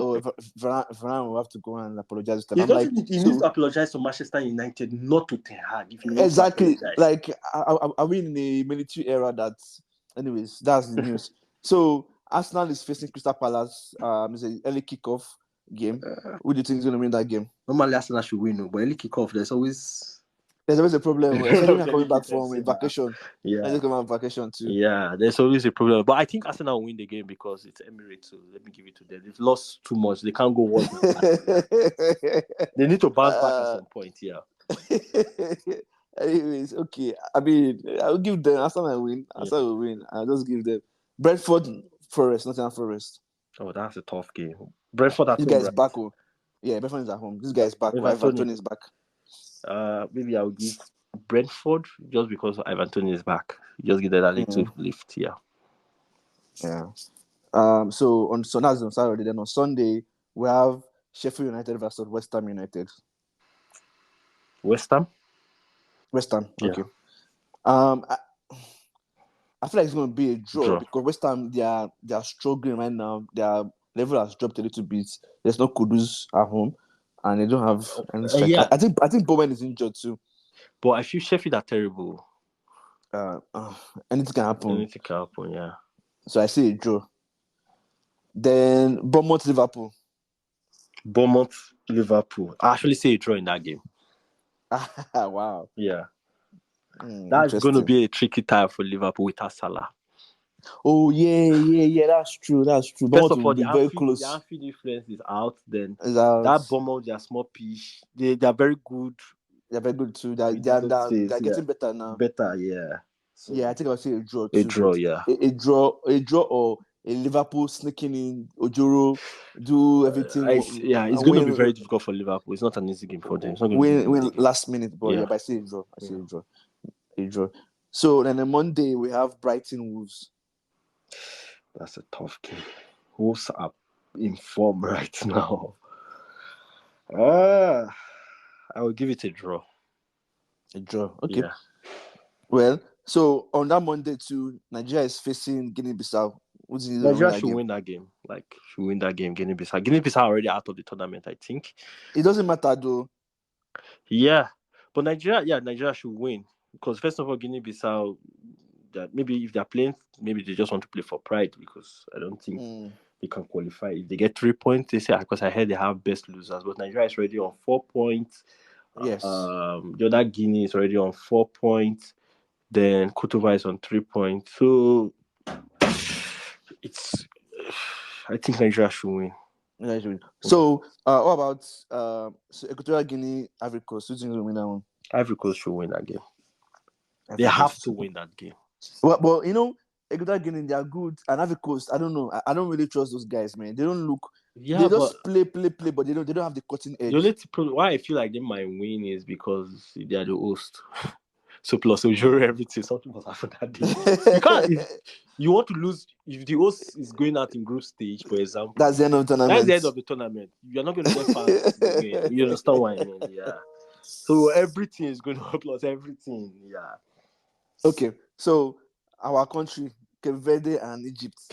Varane will have to go and apologize to them. He needs to apologize to Manchester United, not to Ten Hag. If you exactly, like are we in a military era? That, anyways, that's the news. So Arsenal is facing Crystal Palace. It's an early kickoff game. Who do you think is going to win that game? Normally Arsenal should win, but early kickoff, there's always a problem. Especially coming back from vacation. Yeah, they're coming on vacation too. Yeah, there's always a problem. But I think Arsenal will win the game because it's Emirates. So let me give it to them. They've lost too much. They can't go one. They need to bounce back at some point. Yeah. Anyways, okay. I mean, I'll give them. Arsenal will win. Arsenal will win. I'll just give them. Brentford, Forest, Nottingham Forest. Oh, that's a tough game. Brentford at home. This guy's back. Yeah, Brentford is at home. This guy's back. Everton is back. Maybe I'll give Brentford just because Ivan Toney is back. Just give that a little lift. Yeah. So that's on Saturday. Then on Sunday we have Sheffield United versus West Ham United. West Ham. Yeah. Okay. I feel like it's going to be a draw because West Ham they are struggling right now. Their level has dropped a little bit. There's no Kudus at home, and they don't have any striker. I think Bowen is injured too. But I feel Sheffield are terrible. Anything can happen. Anything can happen, yeah. So I say a draw. Then Bournemouth Liverpool. I actually say a draw in that game. Wow. Yeah. That's going to be a tricky time for Liverpool without Salah. Oh, yeah. That's true. First of all, the Anfield influence is out. Then that Bournemouth, they are small piece. They are very good. They're very good too. They're getting better now. Better, yeah. So, yeah, I think I'll say a draw. A draw, yeah. A draw, or a Liverpool sneaking in, Ojoro, do everything. It's going to be very difficult for Liverpool. It's not an easy game for them. It's not win last minute, but I say a draw. A draw. So then on Monday we have Brighton Wolves. That's a tough game. Wolves are in form right now. I will give it a draw. A draw. Okay. Yeah. Well, so on that Monday too, Nigeria is facing Guinea-Bissau. Nigeria should win that game. Guinea-Bissau. Guinea-Bissau are already out of the tournament, I think. It doesn't matter though. Yeah. But Nigeria should win. Because first of all, Guinea-Bissau, that maybe if they're playing, maybe they just want to play for pride because I don't think they can qualify. If they get 3 points, they say, because I heard they have best losers. But Nigeria is already on 4 points. Yes. The other Guinea is already on 4 points. Then Côte is on 3 points. So I think Nigeria should win. So what about Equatorial Guinea, Ivory Coast? Who do you think will win that one? Ivory Coast should win that game. They have to win that game. Well, Equatorial Guinea, they are good. And Ivory Coast, I don't know. I don't really trust those guys, man. They don't look. Yeah, they just play, but they don't have the cutting edge. The only why I feel like they might win is because they are the host. So plus everything, something must happen that day. You can't. You want to lose if the host is going out in group stage, for example. That's the end of the tournament. That's the end of the tournament. You're not going to get far. You understand what I mean? Yeah. So everything is going to plus everything. Yeah. Okay. So our country, Cape Verde and Egypt.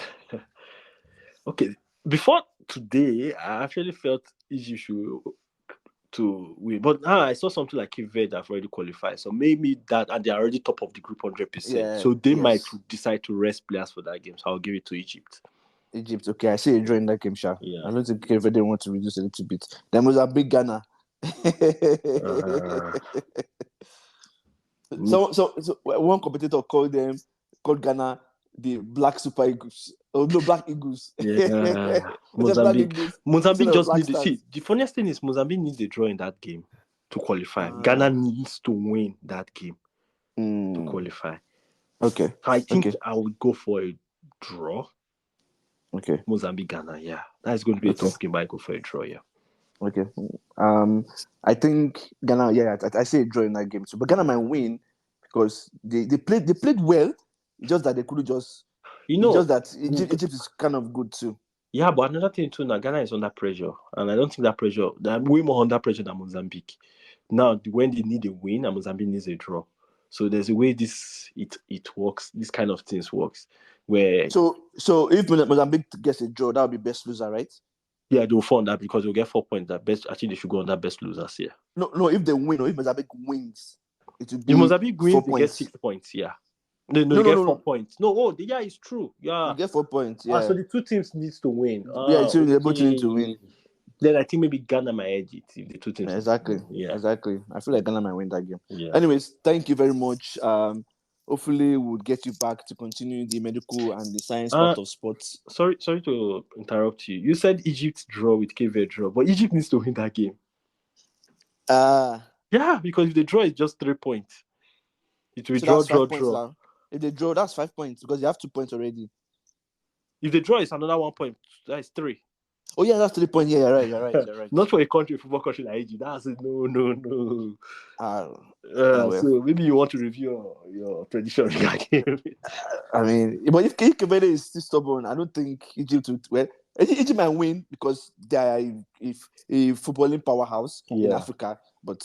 Okay. Before today, I actually felt Egypt should to win. But I saw something like Cape Verde have already qualified. So maybe that, and they're already top of the group 100%. Yeah, so they might decide to rest players for that game. So I'll give it to Egypt. Egypt, okay. I see you join that game, Sha. Yeah. I don't think Cape Verde want to reduce a little bit. Then was a big Ghana. So one competitor called Ghana the Black Super Eagles. Oh no, Black Eagles. Yeah, Black Mozambique. Eagles. Mozambique just Black need to Stars. see. The funniest thing is Mozambique needs a draw in that game to qualify. Ah. Ghana needs to win that game to Mm. qualify. Okay. So I think Okay. I would go for a draw. Okay. Mozambique, Ghana, yeah. That's going to be a tough game, but I go for a draw, yeah. Okay. I think Ghana, yeah, I say a draw in that game too. But Ghana might win because they played well. It's just that they couldn't just You it's know, just that Egypt is kind of good too. yeah, but another thing too, now Ghana is under pressure. And I don't think that pressure, they're way more under pressure than Mozambique. Now, when they need a win, and Mozambique needs a draw. So there's a way it works, this kind of things works. Where So if Mozambique gets a draw, that would be best loser, right? yeah, they'll fall on that because they'll get 4 points. That best, I think they should go on that best losers here. No, if they win or if Mozambique wins, it will be If Mozambique 4 wins, they get points. 6 points, yeah. No, they get 4 points. No, yeah, it's true. Yeah. You get 4 points, yeah. So the two teams needs to win. Yeah, so they both need to win. Then I think maybe Ghana might edge it if the two teams. Exactly. Yeah. Exactly. I feel like Ghana might win that game. Yeah. Anyways, thank you very much. Hopefully we'll get you back to continue the medical and the science part of sports. Sorry to interrupt you. You said Egypt draw with Cape Verde draw, but Egypt needs to win that game. Yeah, because if they draw, it's just 3 points. It will draw. If they draw, that's 5 points because you have 2 points already. If they draw, it's another 1 point. That's 3. Oh yeah, that's 3 points. Yeah, you're right. Not for a football country like Egypt. That's it. No. Well. So maybe you want to review your prediction regarding. I mean, but if Cape Verde is still stubborn, I don't think Egypt would. Well, Egypt might win because they are a footballing powerhouse in Africa, but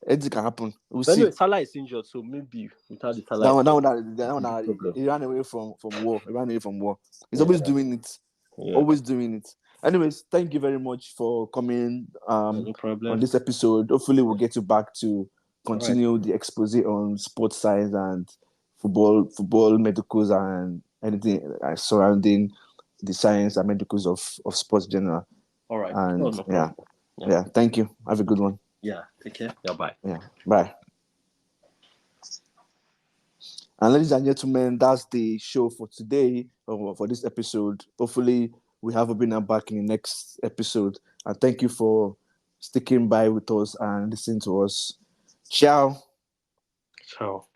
anything can happen. We'll see. Anyway, Salah is injured, so maybe without the Salah. That he ran away from war. He's always doing it. Yeah. Always doing it. Anyways, thank you very much for coming no problem. on this episode. Hopefully, we'll get you back to continue the expose on sports science and football medicals and anything surrounding the science and medicals of sports general. All right. And yeah. Thank you. Have a good one. Yeah. Take care. Yeah. Bye. Yeah. Bye. And ladies and gentlemen, that's the show for today, or for this episode. Hopefully, we have Obina back in the next episode. And thank you for sticking by with us and listening to us. Ciao. Ciao.